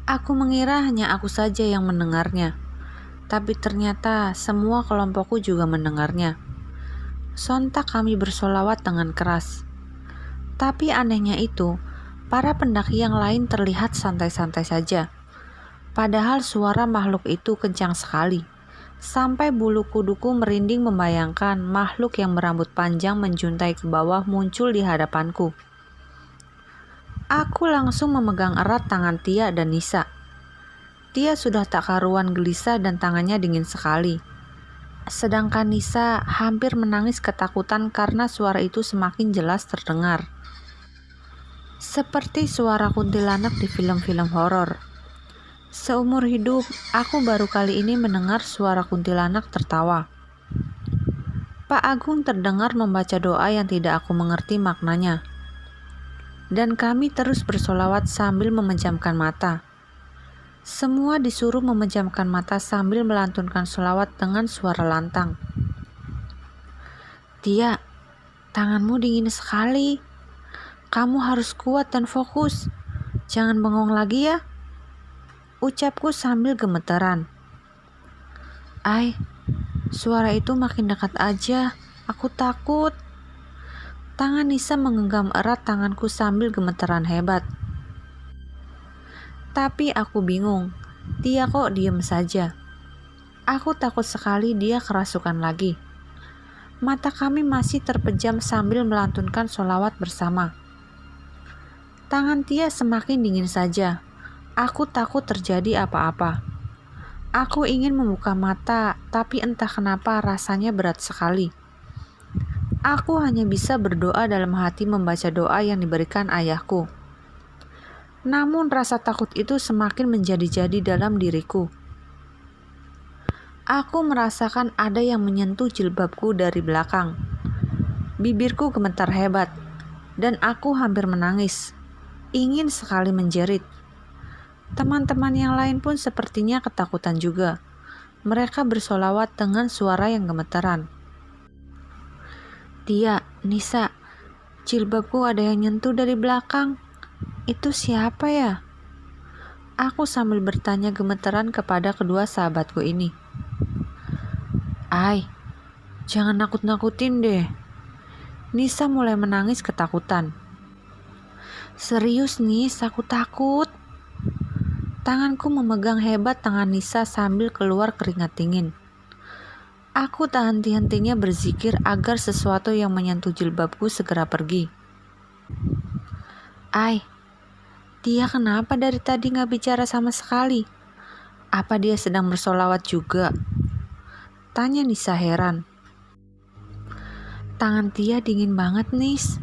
Aku mengira hanya aku saja yang mendengarnya, tapi ternyata semua kelompokku juga mendengarnya. Sontak kami bersolawat dengan keras. Tapi anehnya itu, para pendaki yang lain terlihat santai-santai saja. Padahal suara makhluk itu kencang sekali. Sampai bulu kuduku merinding membayangkan makhluk yang berambut panjang menjuntai ke bawah muncul di hadapanku. Aku langsung memegang erat tangan Tia dan Nisa. Tia sudah tak karuan gelisah dan tangannya dingin sekali. Sedangkan Nisa hampir menangis ketakutan karena suara itu semakin jelas terdengar. Seperti suara kuntilanak di film-film horor. Seumur hidup, aku baru kali ini mendengar suara kuntilanak tertawa. Pak Agung terdengar membaca doa yang tidak aku mengerti maknanya. Dan kami terus bersolawat sambil memejamkan mata. Semua disuruh memejamkan mata sambil melantunkan solawat dengan suara lantang. Tia, tanganmu dingin sekali. Kamu harus kuat dan fokus. Jangan bengong lagi ya. Ucapku sambil gemetaran. Ai, suara itu makin dekat aja. Aku takut. Tangan Nisa menggenggam erat tanganku sambil gemetaran hebat. Tapi aku bingung. Tia kok diem saja. Aku takut sekali dia kerasukan lagi. Mata kami masih terpejam sambil melantunkan sholawat bersama. Tangan Tia semakin dingin saja. Aku takut terjadi apa-apa. Aku ingin membuka mata, tapi entah kenapa rasanya berat sekali. Aku hanya bisa berdoa dalam hati membaca doa yang diberikan ayahku. Namun rasa takut itu semakin menjadi-jadi dalam diriku. Aku merasakan ada yang menyentuh jilbabku dari belakang. Bibirku gemetar hebat, dan aku hampir menangis. Ingin sekali menjerit. Teman-teman yang lain pun sepertinya ketakutan juga. Mereka bersolawat dengan suara yang gemetaran. Tia, Nisa, jilbabku ada yang nyentuh dari belakang. Itu siapa ya? Aku sambil bertanya gemetaran kepada kedua sahabatku ini. Ai, jangan nakut-nakutin deh. Nisa mulai menangis ketakutan. Serius Nis, aku takut. Tanganku memegang hebat tangan Nisa sambil keluar keringat dingin. Aku tak henti-hentinya berzikir agar sesuatu yang menyentuh jilbabku segera pergi. Ai, dia kenapa dari tadi gak bicara sama sekali? Apa dia sedang bersolawat juga? Tanya Nisa heran. Tangan Tia dingin banget Nis.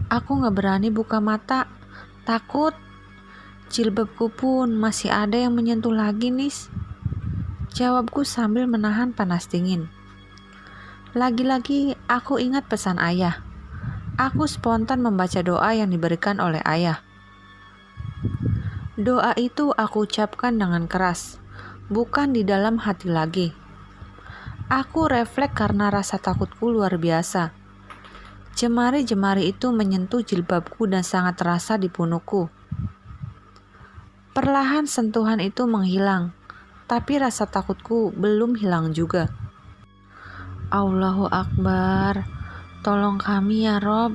Aku gak berani buka mata. Takut. Jilbabku pun masih ada yang menyentuh lagi Nis. Jawabku sambil menahan panas dingin. Lagi-lagi aku ingat pesan ayah. Aku spontan membaca doa yang diberikan oleh ayah. Doa itu aku ucapkan dengan keras, bukan di dalam hati lagi. Aku refleks karena rasa takutku luar biasa. Jemari-jemari itu menyentuh jilbabku dan sangat terasa di punukku. Perlahan sentuhan itu menghilang. Tapi rasa takutku belum hilang juga. Allahu Akbar, tolong kami ya Rob.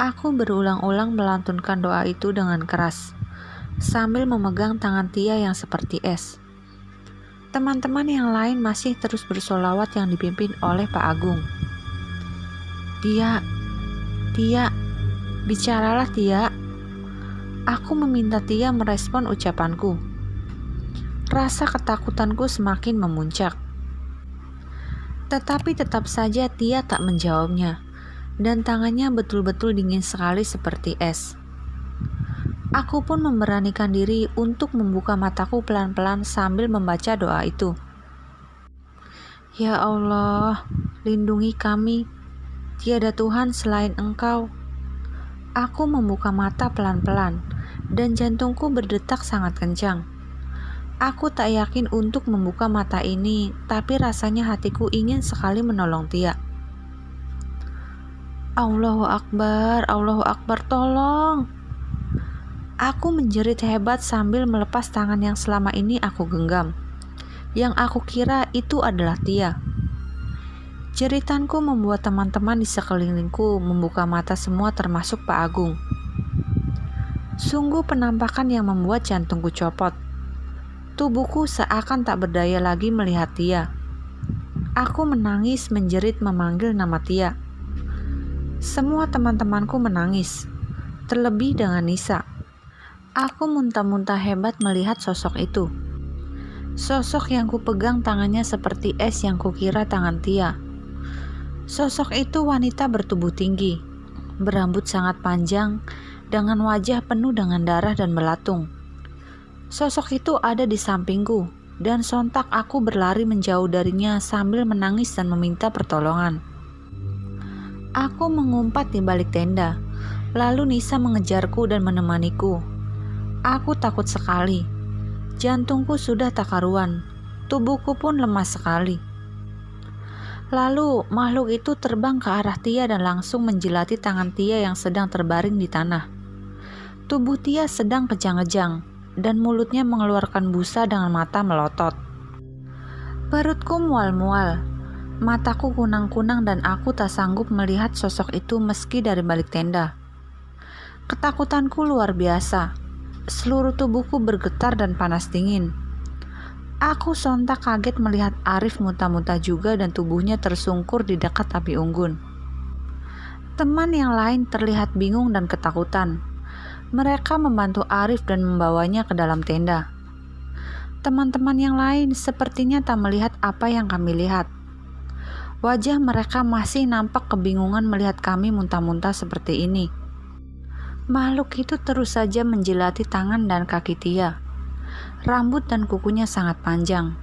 Aku berulang-ulang melantunkan doa itu dengan keras, sambil memegang tangan Tia yang seperti es. Teman-teman yang lain masih terus bersolawat yang dipimpin oleh Pak Agung. Tia, bicaralah Tia. Aku meminta Tia merespon ucapanku. Rasa ketakutanku semakin memuncak. Tetapi tetap saja Tia tak menjawabnya, dan tangannya betul-betul dingin sekali seperti es. Aku pun memberanikan diri untuk membuka mataku pelan-pelan sambil membaca doa itu. Ya Allah, lindungi kami. Tiada Tuhan selain Engkau. Aku membuka mata pelan-pelan, dan jantungku berdetak sangat kencang. Aku tak yakin untuk membuka mata ini, tapi rasanya hatiku ingin sekali menolong Tia. Allahu Akbar, tolong. Aku menjerit hebat sambil melepas tangan yang selama ini aku genggam. Yang aku kira itu adalah Tia. Jeritanku membuat teman-teman di sekelilingku membuka mata semua termasuk Pak Agung. Sungguh penampakan yang membuat jantungku copot. Tubuhku seakan tak berdaya lagi melihat Tia. Aku menangis menjerit memanggil nama Tia. Semua teman-temanku menangis, terlebih dengan Nisa. Aku muntah-muntah hebat melihat sosok itu. Sosok yang kupegang tangannya seperti es yang kukira tangan Tia. Sosok itu wanita bertubuh tinggi, berambut sangat panjang, dengan wajah penuh dengan darah dan belatung. Sosok itu ada di sampingku, dan sontak aku berlari menjauh darinya sambil menangis dan meminta pertolongan. Aku mengumpat di balik tenda, lalu Nisa mengejarku dan menemaniku. Aku takut sekali. Jantungku sudah tak karuan, tubuhku pun lemas sekali. Lalu makhluk itu terbang ke arah Tia dan langsung menjilati tangan Tia yang sedang terbaring di tanah. Tubuh Tia sedang kejang-kejang dan mulutnya mengeluarkan busa dengan mata melotot. Perutku mual-mual, mataku kunang-kunang dan aku tak sanggup melihat sosok itu meski dari balik tenda. Ketakutanku luar biasa. Seluruh tubuhku bergetar dan panas dingin. Aku sontak kaget melihat Arif muntah-muntah juga dan tubuhnya tersungkur di dekat api unggun. Teman yang lain terlihat bingung dan ketakutan. Mereka membantu Arif dan membawanya ke dalam tenda. Teman-teman yang lain sepertinya tak melihat apa yang kami lihat. Wajah mereka masih nampak kebingungan melihat kami muntah-muntah seperti ini. Makhluk itu terus saja menjilati tangan dan kaki Tia. Rambut dan kukunya sangat panjang.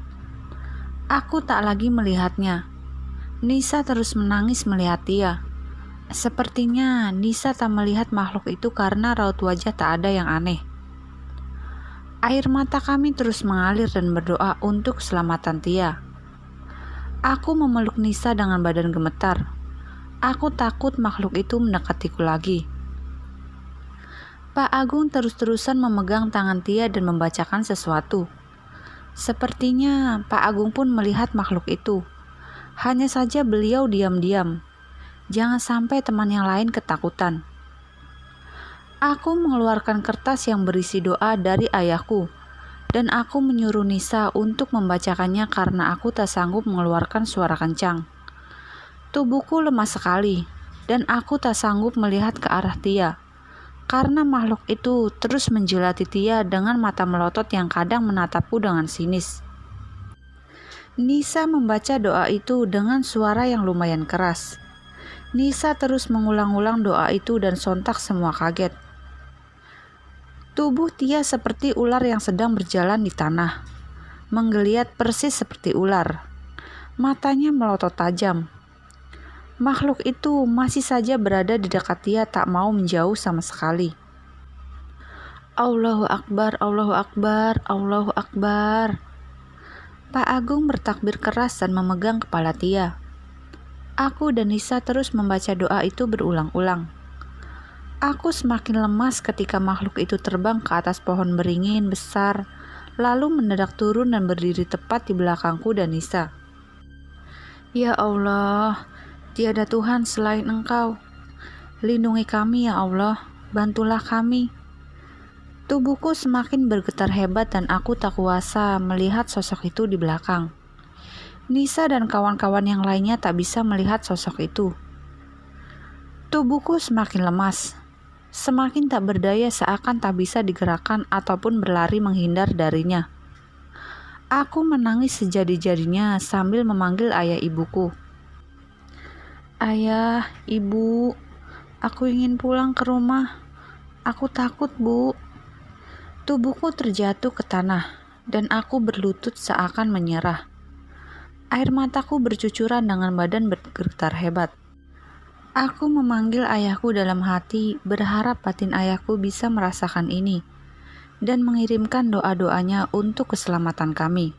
Aku tak lagi melihatnya. Nisa terus menangis melihat Tia. Sepertinya Nisa tak melihat makhluk itu karena raut wajah tak ada yang aneh. Air mata kami terus mengalir dan berdoa untuk keselamatan Tia. Aku memeluk Nisa dengan badan gemetar. Aku takut makhluk itu mendekatiku lagi. Pak Agung terus-terusan memegang tangan Tia dan membacakan sesuatu. Sepertinya Pak Agung pun melihat makhluk itu. Hanya saja beliau diam-diam. Jangan sampai teman yang lain ketakutan. Aku mengeluarkan kertas yang berisi doa dari ayahku, dan aku menyuruh Nisa untuk membacakannya karena aku tak sanggup mengeluarkan suara kencang. Tubuhku lemas sekali, dan aku tak sanggup melihat ke arah Tia. Karena makhluk itu terus menjilati Tia dengan mata melotot yang kadang menatapku dengan sinis. Nisa membaca doa itu dengan suara yang lumayan keras. Nisa terus mengulang-ulang doa itu dan sontak semua kaget. Tubuh Tia seperti ular yang sedang berjalan di tanah, menggeliat persis seperti ular. Matanya melotot tajam. Makhluk itu masih saja berada di dekat Tia, tak mau menjauh sama sekali. Allahu Akbar, Allahu Akbar, Allahu Akbar. Pak Agung bertakbir keras dan memegang kepala Tia. Aku dan Nisa terus membaca doa itu berulang-ulang. Aku semakin lemas ketika makhluk itu terbang ke atas pohon beringin besar, lalu mendadak turun dan berdiri tepat di belakangku dan Nisa. Ya Allah, tiada Tuhan selain Engkau. Lindungi kami ya Allah, bantulah kami. Tubuhku semakin bergetar hebat dan aku tak kuasa melihat sosok itu di belakang. Nisa dan kawan-kawan yang lainnya tak bisa melihat sosok itu. Tubuhku semakin lemas, semakin tak berdaya seakan tak bisa digerakkan ataupun berlari menghindar darinya. Aku menangis sejadi-jadinya sambil memanggil ayah ibuku. Ayah, ibu, aku ingin pulang ke rumah. Aku takut, Bu. Tubuhku terjatuh ke tanah dan aku berlutut seakan menyerah. Air mataku bercucuran dengan badan bergetar hebat. Aku memanggil ayahku dalam hati, berharap batin ayahku bisa merasakan ini dan mengirimkan doa-doanya untuk keselamatan kami.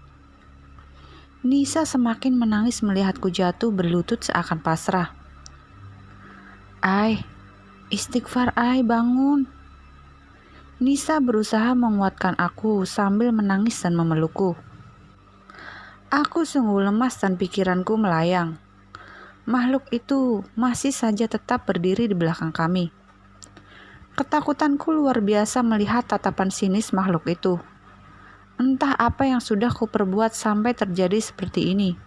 Nisa semakin menangis melihatku jatuh berlutut seakan pasrah. Ai, istighfar Ai, bangun. Nisa berusaha menguatkan aku sambil menangis dan memelukku. Aku sungguh lemas dan pikiranku melayang. Makhluk itu masih saja tetap berdiri di belakang kami. Ketakutanku luar biasa melihat tatapan sinis makhluk itu. Entah apa yang sudah kuperbuat sampai terjadi seperti ini.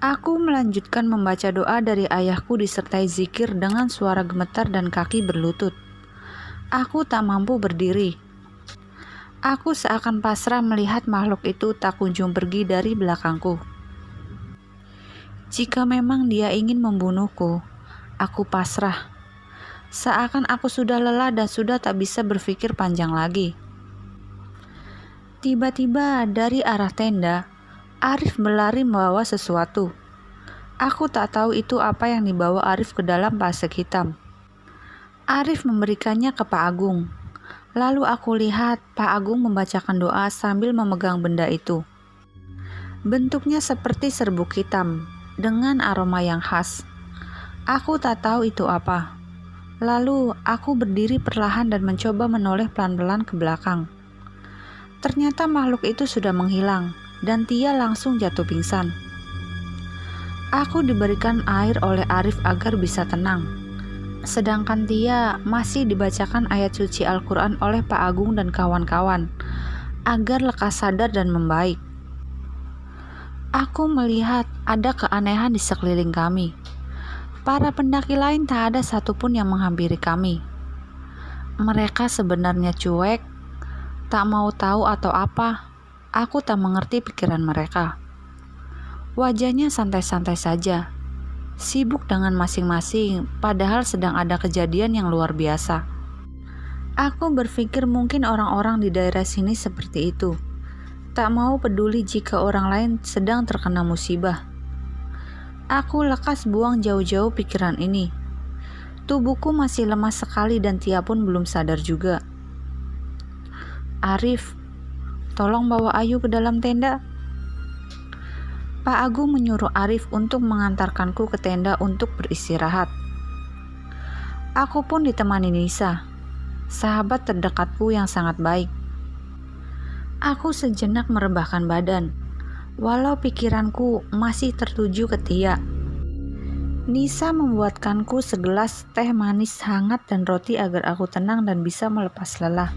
Aku melanjutkan membaca doa dari ayahku disertai zikir dengan suara gemetar dan kaki berlutut. Aku tak mampu berdiri. Aku seakan pasrah melihat makhluk itu tak kunjung pergi dari belakangku. Jika memang dia ingin membunuhku, aku pasrah. Seakan aku sudah lelah dan sudah tak bisa berpikir panjang lagi. Tiba-tiba dari arah tenda, Arif berlari membawa sesuatu. Aku tak tahu itu apa yang dibawa Arif ke dalam plastik hitam. Arif memberikannya ke Pak Agung. Lalu aku lihat Pak Agung membacakan doa sambil memegang benda itu. Bentuknya seperti serbuk hitam dengan aroma yang khas. Aku tak tahu itu apa. Lalu aku berdiri perlahan dan mencoba menoleh pelan-pelan ke belakang. Ternyata makhluk itu sudah menghilang dan Tia langsung jatuh pingsan. Aku diberikan air oleh Arif agar bisa tenang. Sedangkan Tia masih dibacakan ayat suci Al-Quran oleh Pak Agung dan kawan-kawan agar lekas sadar dan membaik. Aku melihat ada keanehan di sekeliling kami. Para pendaki lain tak ada satupun yang menghampiri kami. Mereka sebenarnya cuek, tak mau tahu atau apa. Aku tak mengerti pikiran mereka. Wajahnya santai-santai saja, sibuk dengan masing-masing, padahal sedang ada kejadian yang luar biasa. Aku berpikir mungkin orang-orang di daerah sini seperti itu, tak mau peduli jika orang lain sedang terkena musibah. Aku lekas buang jauh-jauh pikiran ini. Tubuhku masih lemas sekali dan Tia pun belum sadar juga. Arif, tolong bawa Ayu ke dalam tenda. Pak Agung menyuruh Arif untuk mengantarkanku ke tenda untuk beristirahat. Aku pun ditemani Nisa, sahabat terdekatku yang sangat baik. Aku sejenak merebahkan badan, walau pikiranku masih tertuju ke Tia. Nisa membuatkanku segelas teh manis hangat dan roti agar aku tenang dan bisa melepas lelah.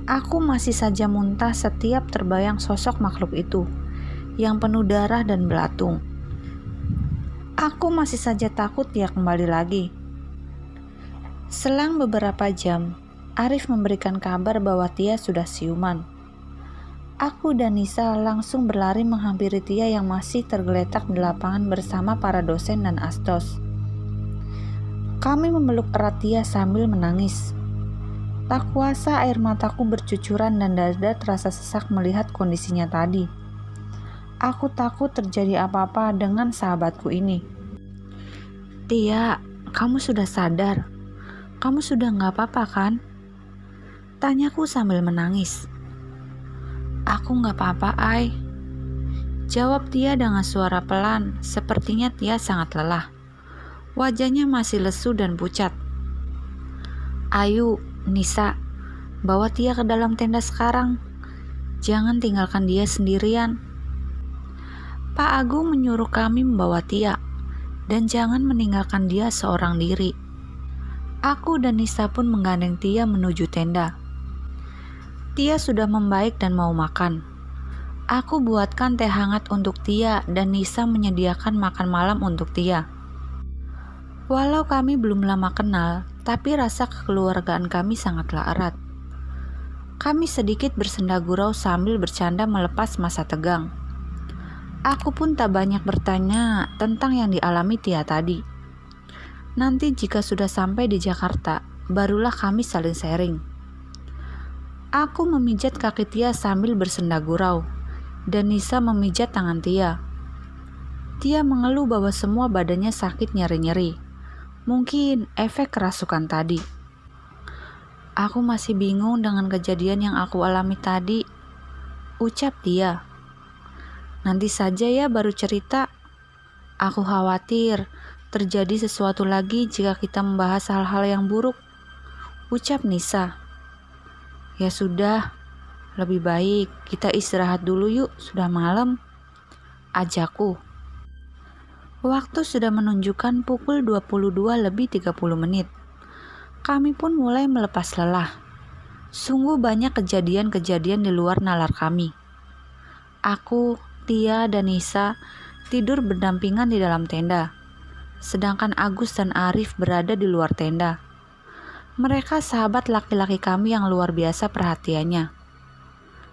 Aku masih saja muntah setiap terbayang sosok makhluk itu yang penuh darah dan belatung. Aku masih saja takut dia kembali lagi. Selang beberapa jam, Arif memberikan kabar bahwa Tia sudah siuman. Aku dan Nisa langsung berlari menghampiri Tia yang masih tergeletak di lapangan bersama para dosen dan astos. Kami memeluk erat Tia sambil menangis. Tak kuasa air mataku bercucuran dan dada terasa sesak melihat kondisinya tadi. Aku takut terjadi apa-apa dengan sahabatku ini. Tia, kamu sudah sadar? Kamu sudah gak apa-apa kan? Tanyaku sambil menangis. Aku gak apa-apa, Ai. Jawab Tia dengan suara pelan, sepertinya Tia sangat lelah. Wajahnya masih lesu dan pucat. Ayo, Nisa, bawa Tia ke dalam tenda sekarang. Jangan tinggalkan dia sendirian. Pak Agung menyuruh kami membawa Tia, dan jangan meninggalkan dia seorang diri. Aku dan Nisa pun menggandeng Tia menuju tenda. Tia sudah membaik dan mau makan. Aku buatkan teh hangat untuk Tia dan Nisa menyediakan makan malam untuk Tia. Walau kami belum lama kenal, tapi rasa kekeluargaan kami sangatlah erat. Kami sedikit bersenda gurau sambil bercanda melepas masa tegang. Aku pun tak banyak bertanya tentang yang dialami Tia tadi. Nanti jika sudah sampai di Jakarta, barulah kami saling sharing. Aku memijat kaki Tia sambil bersenda gurau, dan Nisa memijat tangan Tia. Tia mengeluh bahwa semua badannya sakit nyeri-nyeri. Mungkin efek kerasukan tadi. Aku masih bingung dengan kejadian yang aku alami tadi, ucap Tia. Nanti saja ya baru cerita. Aku khawatir terjadi sesuatu lagi jika kita membahas hal-hal yang buruk, Ucap Nisa. Ya sudah, lebih baik kita istirahat dulu yuk, sudah malam. Ajakku. Waktu sudah menunjukkan pukul 22:30. Kami pun mulai melepas lelah. Sungguh banyak kejadian-kejadian di luar nalar kami. Aku, Tia, dan Nisa tidur berdampingan di dalam tenda, sedangkan Agus dan Arif berada di luar tenda. Mereka sahabat laki-laki kami yang luar biasa perhatiannya.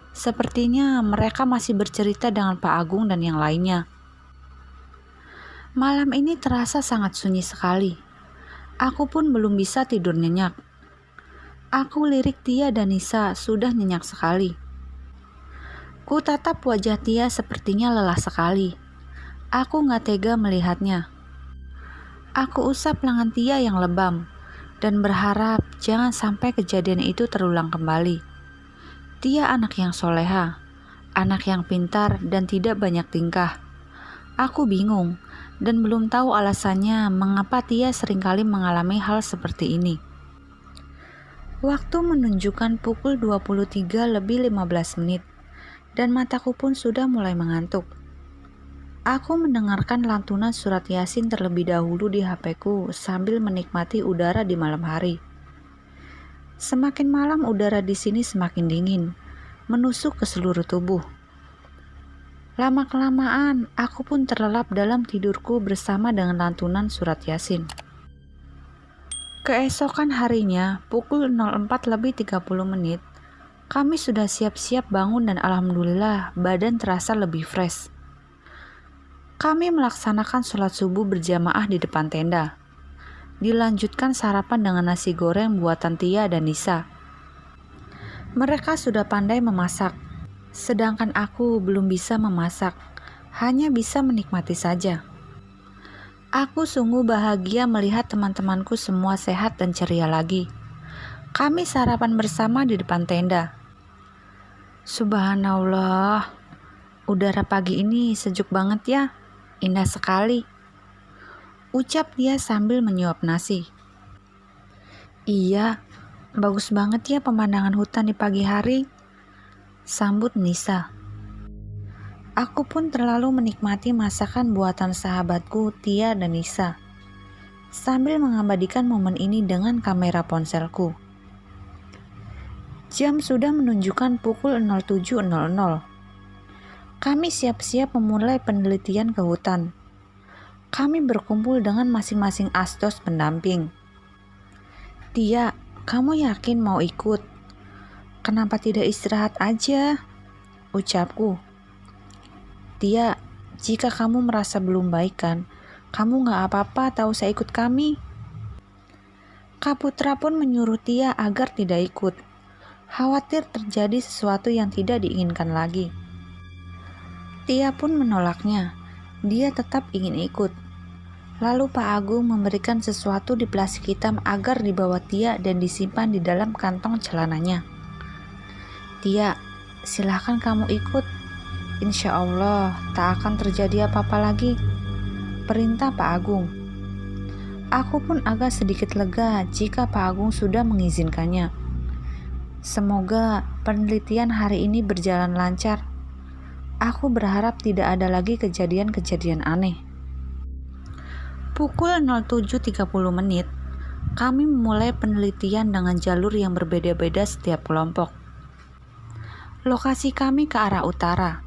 Sepertinya mereka masih bercerita dengan Pak Agung dan yang lainnya. Malam ini terasa sangat sunyi sekali. Aku pun belum bisa tidur nyenyak. Aku lirik Tia dan Nisa sudah nyenyak sekali. Ku tatap wajah Tia sepertinya lelah sekali. Aku gak tega melihatnya. Aku usap lengan Tia yang lebam dan berharap jangan sampai kejadian itu terulang kembali. Tia anak yang soleha, anak yang pintar dan tidak banyak tingkah. Aku bingung dan belum tahu alasannya mengapa Tia seringkali mengalami hal seperti ini. Waktu menunjukkan pukul 23:15 dan mataku pun sudah mulai mengantuk. Aku mendengarkan lantunan surat Yasin terlebih dahulu di HP-ku sambil menikmati udara di malam hari. Semakin malam udara di sini semakin dingin, menusuk ke seluruh tubuh. Lama-kelamaan aku pun terlelap dalam tidurku bersama dengan lantunan surat Yasin. Keesokan harinya pukul 04:30, kami sudah siap-siap bangun dan alhamdulillah badan terasa lebih fresh. Kami melaksanakan sholat subuh berjamaah di depan tenda. Dilanjutkan sarapan dengan nasi goreng buatan Tia dan Nisa. Mereka sudah pandai memasak, sedangkan aku belum bisa memasak, hanya bisa menikmati saja. Aku sungguh bahagia melihat teman-temanku semua sehat dan ceria lagi. Kami sarapan bersama di depan tenda. Subhanallah, udara pagi ini sejuk banget ya. Indah sekali, ucap dia sambil menyuap nasi. Iya, bagus banget ya pemandangan hutan di pagi hari, sambut Nisa. Aku pun terlalu menikmati masakan buatan sahabatku Tia dan Nisa, sambil mengabadikan momen ini dengan kamera ponselku. Jam sudah menunjukkan pukul 07.00. Kami siap-siap memulai penelitian ke hutan. Kami berkumpul dengan masing-masing asdos pendamping. Tia, kamu yakin mau ikut? Kenapa tidak istirahat aja? Ucapku. Tia, jika kamu merasa belum baik kan, kamu gak apa-apa tahu saya ikut kami. Kak Putra pun menyuruh Tia agar tidak ikut. Khawatir terjadi sesuatu yang tidak diinginkan lagi. Tia pun menolaknya. Dia tetap ingin ikut. Lalu Pak Agung memberikan sesuatu di plastik hitam agar dibawa Tia dan disimpan di dalam kantong celananya. Tia, silahkan kamu ikut. Insya Allah tak akan terjadi apa-apa lagi, perintah Pak Agung. Aku pun agak sedikit lega jika Pak Agung sudah mengizinkannya. Semoga penelitian hari ini berjalan lancar. Aku berharap tidak ada lagi kejadian-kejadian aneh. Pukul 07.30, kami memulai penelitian dengan jalur yang berbeda-beda setiap kelompok. Lokasi kami ke arah utara,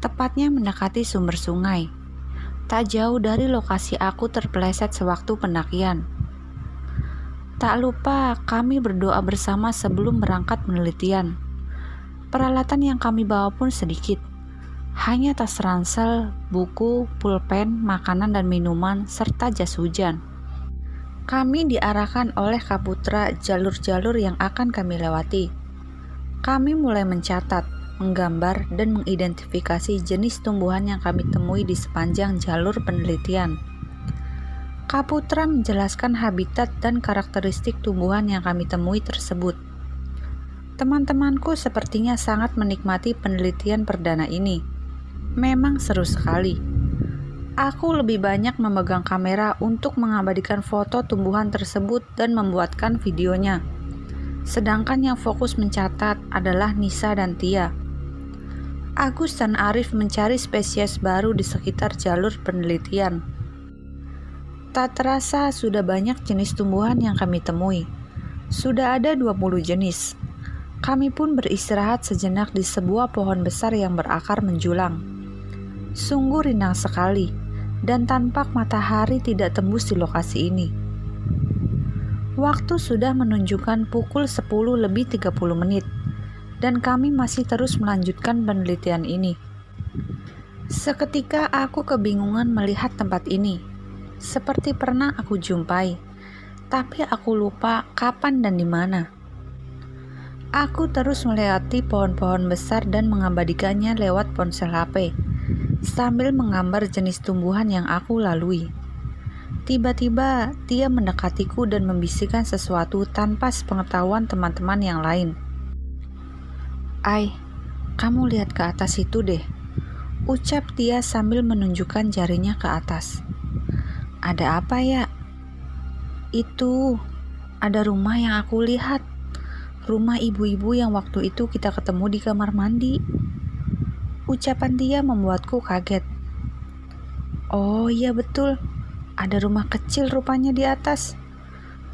tepatnya mendekati sumber sungai. Tak jauh dari lokasi aku terpeleset sewaktu pendakian. Tak lupa kami berdoa bersama sebelum berangkat penelitian. Peralatan yang kami bawa pun sedikit. Hanya tas ransel, buku, pulpen, makanan dan minuman, serta jas hujan. Kami diarahkan oleh Kak Putra jalur-jalur yang akan kami lewati. Kami mulai mencatat, menggambar, dan mengidentifikasi jenis tumbuhan yang kami temui di sepanjang jalur penelitian. Kak Putra menjelaskan habitat dan karakteristik tumbuhan yang kami temui tersebut. Teman-temanku sepertinya sangat menikmati penelitian perdana ini. Memang seru sekali. Aku lebih banyak memegang kamera untuk mengabadikan foto tumbuhan tersebut dan membuatkan videonya. Sedangkan yang fokus mencatat adalah Nisa dan Tia. Agus dan Arif mencari spesies baru di sekitar jalur penelitian. Tak terasa sudah banyak jenis tumbuhan yang kami temui. Sudah ada 20 jenis. Kami pun beristirahat sejenak di sebuah pohon besar yang berakar menjulang. Sungguh rindang sekali, dan tampak matahari tidak tembus di lokasi ini. Waktu sudah menunjukkan pukul 10:30, dan kami masih terus melanjutkan penelitian ini. Seketika aku kebingungan melihat tempat ini. Seperti pernah aku jumpai, tapi aku lupa kapan dan di mana. Aku terus melewati pohon-pohon besar dan mengabadikannya lewat ponsel HP, sambil menggambar jenis tumbuhan yang aku lalui. Tiba-tiba, Tia mendekatiku dan membisikkan sesuatu tanpa sepengetahuan teman-teman yang lain. "Ai, kamu lihat ke atas itu deh," ucap Tia sambil menunjukkan jarinya ke atas. "Ada apa ya?" "Itu, ada rumah yang aku lihat. Rumah ibu-ibu yang waktu itu kita ketemu di kamar mandi." Ucapan Tia membuatku kaget. "Oh iya betul, ada rumah kecil rupanya di atas.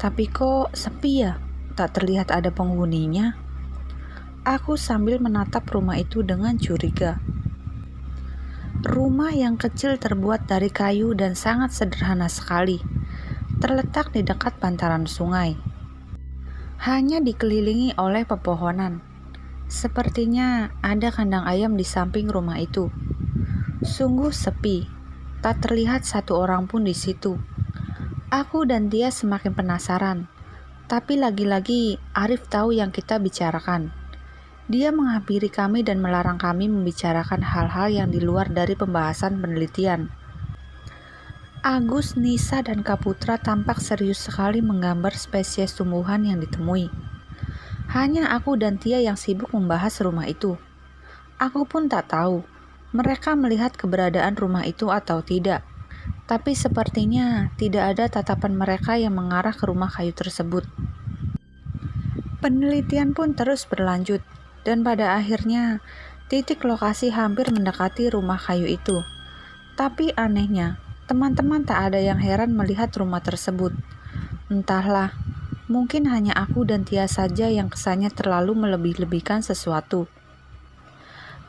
Tapi kok sepi ya? Tak terlihat ada penghuninya." Aku sambil menatap rumah itu dengan curiga. Rumah yang kecil terbuat dari kayu dan sangat sederhana sekali. Terletak di dekat bantaran sungai. Hanya dikelilingi oleh pepohonan. Sepertinya ada kandang ayam di samping rumah itu. Sungguh sepi. Tak terlihat satu orang pun di situ. Aku dan Tia semakin penasaran. Tapi lagi-lagi Arif tahu yang kita bicarakan. Dia menghampiri kami dan melarang kami membicarakan hal-hal yang di luar dari pembahasan penelitian. Agus, Nisa, dan Kaputra tampak serius sekali menggambar spesies tumbuhan yang ditemui. Hanya aku dan Tia yang sibuk membahas rumah itu. Aku pun tak tahu mereka melihat keberadaan rumah itu atau tidak. Tapi sepertinya tidak ada tatapan mereka yang mengarah ke rumah kayu tersebut. Penelitian pun terus berlanjut. Dan pada akhirnya, titik lokasi hampir mendekati rumah kayu itu. Tapi anehnya, teman-teman tak ada yang heran melihat rumah tersebut. Entahlah, mungkin hanya aku dan Tia saja yang kesannya terlalu melebih-lebihkan sesuatu.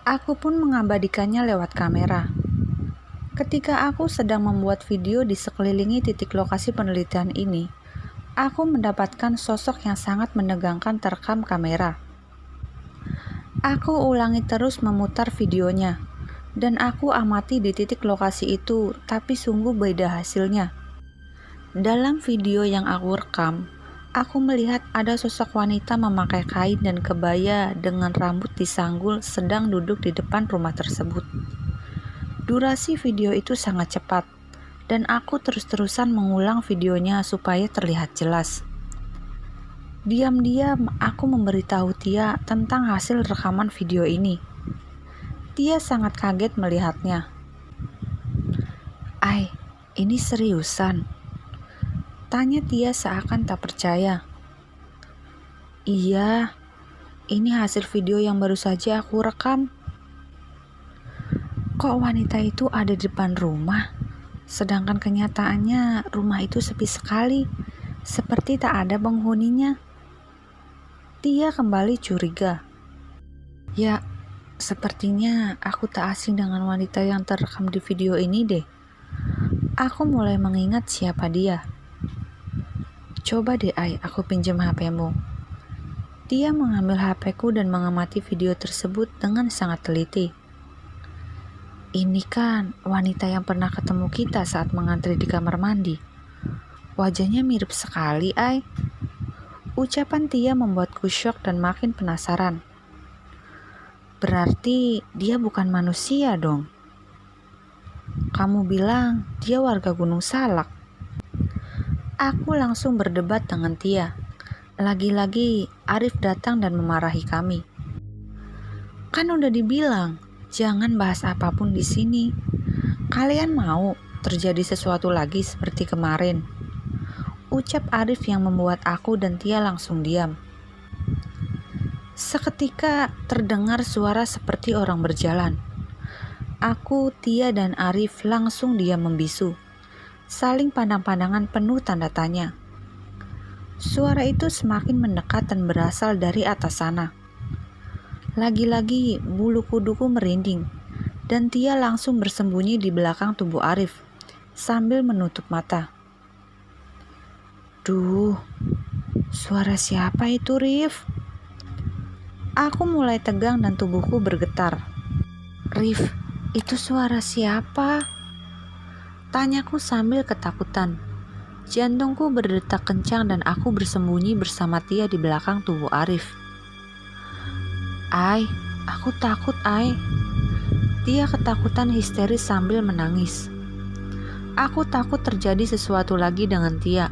Aku pun mengabadikannya lewat kamera. Ketika aku sedang membuat video di sekelilingi titik lokasi penelitian ini, aku mendapatkan sosok yang sangat menegangkan terekam kamera. Aku ulangi terus memutar videonya, dan aku amati di titik lokasi itu, tapi sungguh beda hasilnya. Dalam video yang aku rekam, aku melihat ada sosok wanita memakai kain dan kebaya dengan rambut disanggul sedang duduk di depan rumah tersebut. Durasi video itu sangat cepat, dan aku terus-terusan mengulang videonya supaya terlihat jelas. Diam-diam aku memberitahu Tia tentang hasil rekaman video ini. Tia sangat kaget melihatnya. "Ai, ini seriusan?" tanya Tia seakan tak percaya. "Iya, ini hasil video yang baru saja aku rekam." "Kok wanita itu ada di depan rumah? Sedangkan kenyataannya rumah itu sepi sekali, seperti tak ada penghuninya." Tia kembali curiga. "Ya, sepertinya aku tak asing dengan wanita yang terekam di video ini deh." Aku mulai mengingat siapa dia. "Coba deh Ai, aku pinjam HP-mu." Tia mengambil HP-ku dan mengamati video tersebut dengan sangat teliti. "Ini kan wanita yang pernah ketemu kita saat mengantri di kamar mandi. Wajahnya mirip sekali, Ai." Ucapan Tia membuatku syok dan makin penasaran. "Berarti dia bukan manusia dong?" "Kamu bilang dia warga Gunung Salak." Aku langsung berdebat dengan Tia. Lagi-lagi Arif datang dan memarahi kami. "Kan udah dibilang, jangan bahas apapun di sini. Kalian mau terjadi sesuatu lagi seperti kemarin?" Ucap Arif yang membuat aku dan Tia langsung diam. Seketika terdengar suara seperti orang berjalan. Aku, Tia, dan Arif langsung diam membisu, saling pandang-pandangan penuh tanda tanya. Suara itu semakin mendekat dan berasal dari atas sana. Lagi-lagi bulu kuduku merinding, dan Tia langsung bersembunyi di belakang tubuh Arif, sambil menutup mata. Duh, suara siapa itu, Rif? Aku mulai tegang dan tubuhku bergetar. Rif, itu suara siapa? Tanyaku sambil ketakutan. Jantungku berdetak kencang dan aku bersembunyi bersama Tia di belakang tubuh Arif. Ai, aku takut, Ai. Tia ketakutan histeris sambil menangis. Aku takut terjadi sesuatu lagi dengan Tia.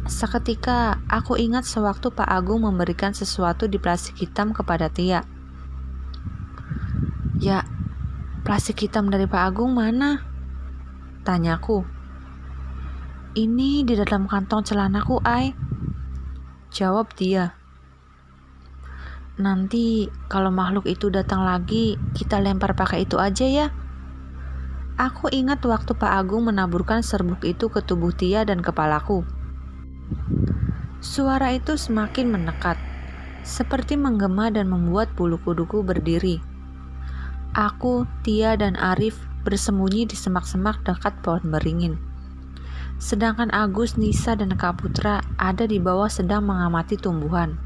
Seketika, aku ingat sewaktu Pak Agung memberikan sesuatu di plastik hitam kepada Tia. Ya, plastik hitam dari Pak Agung mana? Tanyaku. Ini di dalam kantong celanaku, Ai. Jawab Tia. Nanti kalau makhluk itu datang lagi, kita lempar pakai itu aja ya. Aku ingat waktu Pak Agung menaburkan serbuk itu ke tubuh Tia dan kepalaku. Suara itu semakin mendekat, seperti menggema dan membuat bulu kuduku berdiri. Aku, Tia, dan Arif bersembunyi di semak-semak dekat pohon beringin. Sedangkan Agus, Nisa, dan Kak Putra ada di bawah sedang mengamati tumbuhan.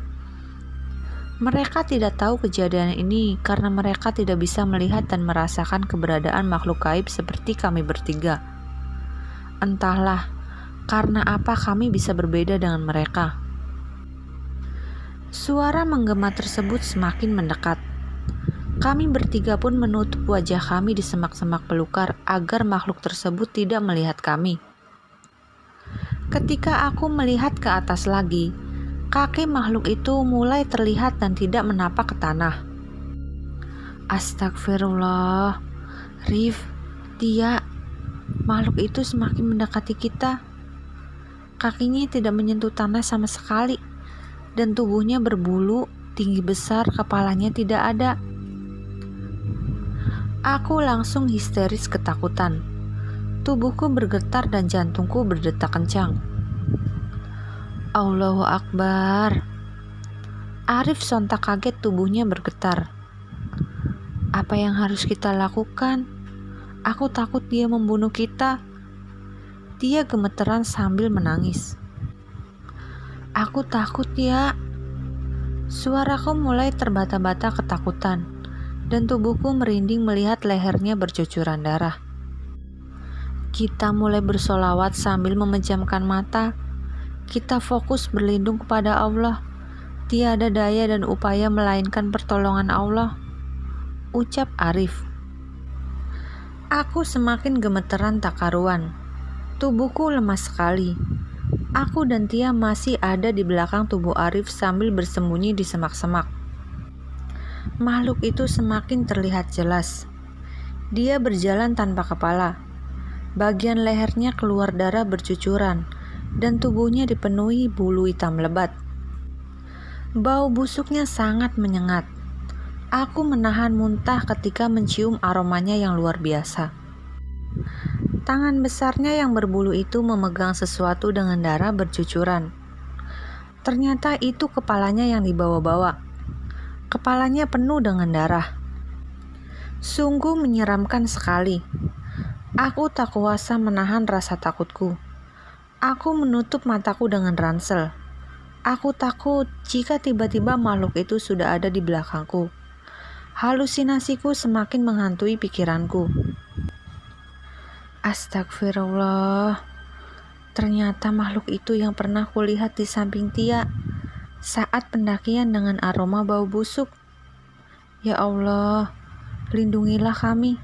Mereka tidak tahu kejadian ini karena mereka tidak bisa melihat dan merasakan keberadaan makhluk gaib seperti kami bertiga. Entahlah, karena apa kami bisa berbeda dengan mereka. Suara menggema tersebut semakin mendekat. Kami bertiga pun menutup wajah kami di semak-semak belukar agar makhluk tersebut tidak melihat kami. Ketika aku melihat ke atas lagi, kaki makhluk itu mulai terlihat dan tidak menapak ke tanah. Astagfirullah, Rif, Tia, makhluk itu semakin mendekati kita. Kakinya tidak menyentuh tanah sama sekali, dan tubuhnya berbulu, tinggi besar, kepalanya tidak ada. Aku langsung histeris ketakutan. Tubuhku bergetar dan jantungku berdetak kencang. Allahu Akbar. Arif sontak kaget, tubuhnya bergetar. Apa yang harus kita lakukan? Aku takut dia membunuh kita. Dia gemeteran sambil menangis. Aku takut ya. Suaraku mulai terbata-bata ketakutan, dan tubuhku merinding melihat lehernya bercucuran darah. Kita mulai bersolawat sambil memejamkan mata. Kita fokus berlindung kepada Allah. Tiada daya dan upaya melainkan pertolongan Allah, ucap Arif. Aku semakin gemeteran tak karuan. Tubuhku lemas sekali. Aku dan Tia masih ada di belakang tubuh Arif sambil bersembunyi di semak-semak. Makhluk itu semakin terlihat jelas. Dia berjalan tanpa kepala. Bagian lehernya keluar darah bercucuran, dan tubuhnya dipenuhi bulu hitam lebat. Bau busuknya sangat menyengat. Aku menahan muntah ketika mencium aromanya yang luar biasa. Tangan besarnya yang berbulu itu memegang sesuatu dengan darah bercucuran. Ternyata itu kepalanya yang dibawa-bawa. Kepalanya penuh dengan darah. Sungguh menyeramkan sekali. Aku tak kuasa menahan rasa takutku. Aku menutup mataku dengan ransel. Aku takut jika tiba-tiba makhluk itu sudah ada di belakangku. Halusinasiku semakin menghantui pikiranku. Astagfirullah. Ternyata makhluk itu yang pernah kulihat di samping Tia saat pendakian dengan aroma bau busuk. Ya Allah, lindungilah kami.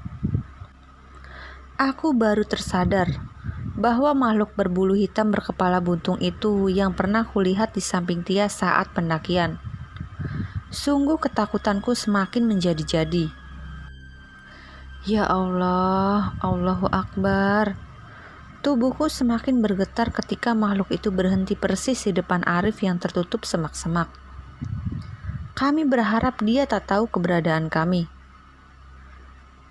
Aku baru tersadar bahwa makhluk berbulu hitam berkepala buntung itu yang pernah kulihat di samping Tia saat pendakian. Sungguh ketakutanku semakin menjadi-jadi. Ya Allah, Allahu Akbar. Tubuhku semakin bergetar ketika makhluk itu berhenti persis di depan Arif yang tertutup semak-semak. Kami berharap dia tak tahu keberadaan kami.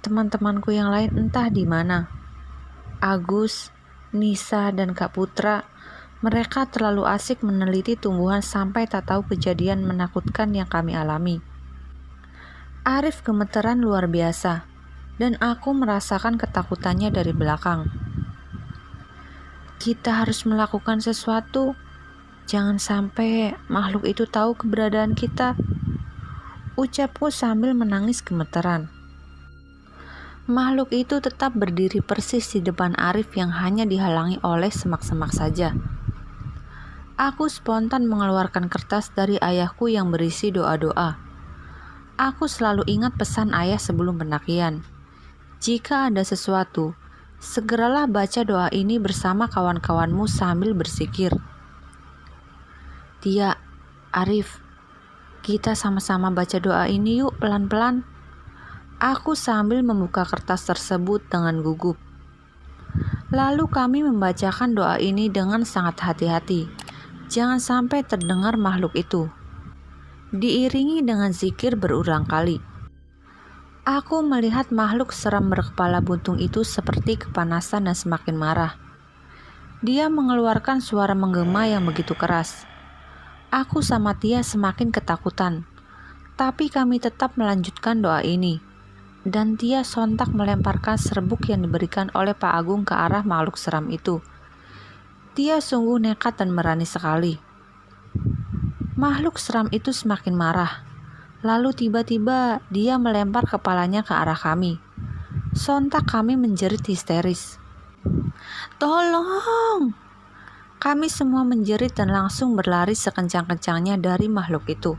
Teman-temanku yang lain entah di mana. Agus, Nisa, dan Kak Putra, mereka terlalu asik meneliti tumbuhan sampai tak tahu kejadian menakutkan yang kami alami. Arif gemeteran luar biasa, dan aku merasakan ketakutannya dari belakang. Kita harus melakukan sesuatu. Jangan sampai makhluk itu tahu keberadaan kita, ucapku sambil menangis gemeteran. Makhluk itu tetap berdiri persis di depan Arif yang hanya dihalangi oleh semak-semak saja. Aku spontan mengeluarkan kertas dari ayahku yang berisi doa-doa. Aku selalu ingat pesan ayah sebelum pendakian. Jika ada sesuatu, segeralah baca doa ini bersama kawan-kawanmu sambil berzikir. Tia, Arif, kita sama-sama baca doa ini yuk pelan-pelan. Aku sambil membuka kertas tersebut dengan gugup. Lalu kami membacakan doa ini dengan sangat hati-hati. Jangan sampai terdengar makhluk itu. Diiringi dengan zikir berulang kali. Aku melihat makhluk seram berkepala buntung itu seperti kepanasan dan semakin marah. Dia mengeluarkan suara menggema yang begitu keras. Aku sama Tia semakin ketakutan, tapi kami tetap melanjutkan doa ini. Dan Tia sontak melemparkan serbuk yang diberikan oleh Pak Agung ke arah makhluk seram itu. Tia sungguh nekat dan berani sekali. Makhluk seram itu semakin marah. Lalu tiba-tiba dia melempar kepalanya ke arah kami. Sontak kami menjerit histeris. Tolong! Kami semua menjerit dan langsung berlari sekencang-kencangnya dari makhluk itu.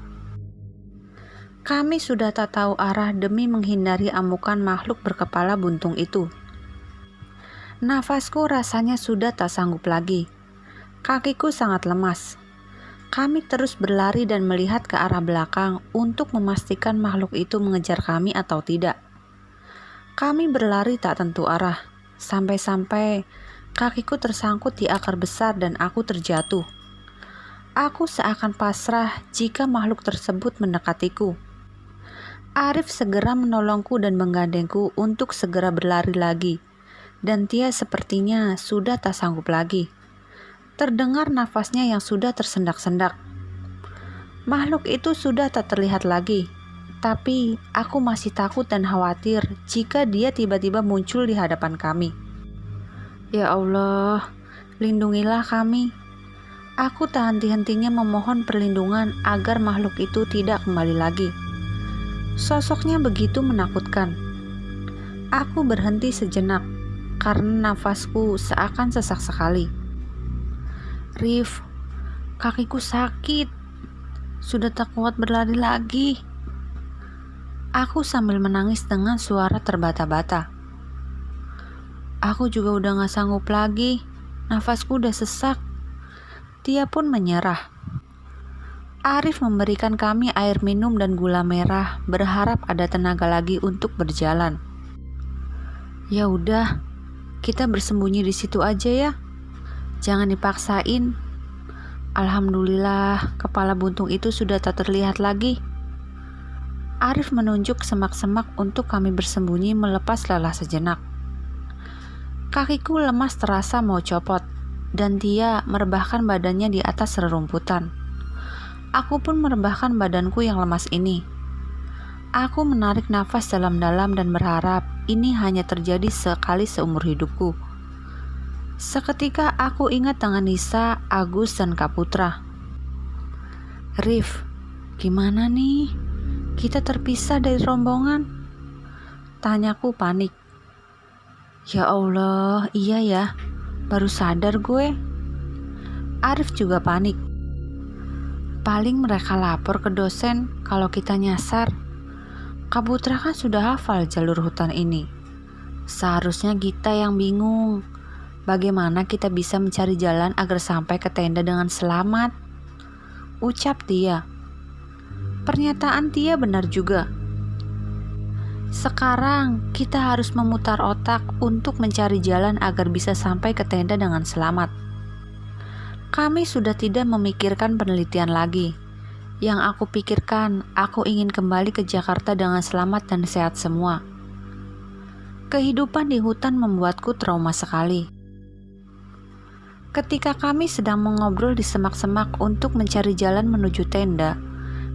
Kami sudah tak tahu arah demi menghindari amukan makhluk berkepala buntung itu. Nafasku rasanya sudah tak sanggup lagi. Kakiku sangat lemas. Kami terus berlari dan melihat ke arah belakang untuk memastikan makhluk itu mengejar kami atau tidak. Kami berlari tak tentu arah, sampai-sampai kakiku tersangkut di akar besar dan aku terjatuh. Aku seakan pasrah jika makhluk tersebut mendekatiku. Arif segera menolongku dan menggandengku untuk segera berlari lagi, dan Tia sepertinya sudah tak sanggup lagi. Terdengar nafasnya yang sudah tersendak-sendak. Makhluk itu sudah tak terlihat lagi, tapi aku masih takut dan khawatir jika dia tiba-tiba muncul di hadapan kami. Ya Allah, lindungilah kami. Aku tak henti-hentinya memohon perlindungan agar makhluk itu tidak kembali lagi. Sosoknya begitu menakutkan. Aku berhenti sejenak karena nafasku seakan sesak sekali. Rif, kakiku sakit. Sudah tak kuat berlari lagi. Aku sambil menangis dengan suara terbata-bata. Aku juga udah gak sanggup lagi. Nafasku udah sesak. Tia pun menyerah. Arif memberikan kami air minum dan gula merah, berharap ada tenaga lagi untuk berjalan. Ya udah, kita bersembunyi di situ aja ya. Jangan dipaksain. Alhamdulillah, kepala buntung itu sudah tak terlihat lagi. Arif menunjuk semak-semak untuk kami bersembunyi melepas lelah sejenak. Kakiku lemas terasa mau copot, dan Tia merebahkan badannya di atas rerumputan. Aku pun merebahkan badanku yang lemas ini. Aku menarik nafas dalam-dalam dan berharap ini hanya terjadi sekali seumur hidupku. Seketika aku ingat dengan Nisa, Agus, dan Kak Putra. Rif, gimana nih? Kita terpisah dari rombongan? Tanyaku panik. Ya Allah, iya ya, baru sadar gue. Arif juga panik. Paling mereka lapor ke dosen kalau kita nyasar. Kak Putra kan sudah hafal jalur hutan ini. Seharusnya kita yang bingung. Bagaimana kita bisa mencari jalan agar sampai ke tenda dengan selamat? Ucap Tia. Pernyataan Tia benar juga. Sekarang kita harus memutar otak untuk mencari jalan agar bisa sampai ke tenda dengan selamat. Kami sudah tidak memikirkan penelitian lagi. Yang aku pikirkan, aku ingin kembali ke Jakarta dengan selamat dan sehat semua. Kehidupan di hutan membuatku trauma sekali. Ketika kami sedang mengobrol di semak-semak untuk mencari jalan menuju tenda,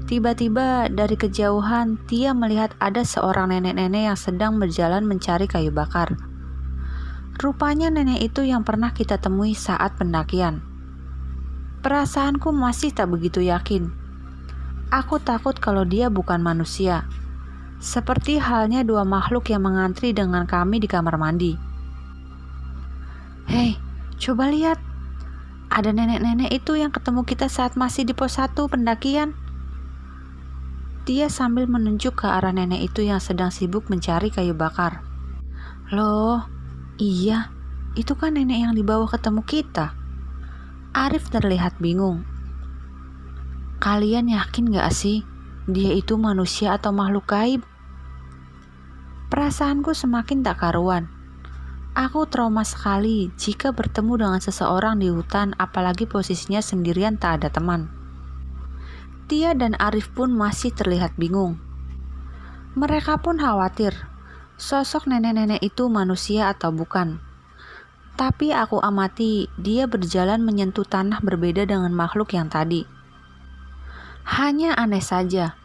tiba-tiba dari kejauhan Tia melihat ada seorang nenek-nenek yang sedang berjalan mencari kayu bakar. Rupanya nenek itu yang pernah kita temui saat pendakian. Perasaanku masih tak begitu yakin. Aku takut kalau dia bukan manusia. Seperti halnya dua makhluk yang mengantri dengan kami di kamar mandi. Hei, coba lihat. Ada nenek-nenek itu yang ketemu kita saat masih di pos 1 pendakian. Dia sambil menunjuk ke arah nenek itu yang sedang sibuk mencari kayu bakar. Loh, iya, itu kan nenek yang dibawa ketemu kita. Arif terlihat bingung. Kalian yakin gak sih dia itu manusia atau makhluk gaib? Perasaanku semakin tak karuan. Aku trauma sekali jika bertemu dengan seseorang di hutan, apalagi posisinya sendirian tak ada teman. Tia dan Arif pun masih terlihat bingung. Mereka pun khawatir, sosok nenek-nenek itu manusia atau bukan. Tapi aku amati dia berjalan menyentuh tanah berbeda dengan makhluk yang tadi. Hanya aneh saja,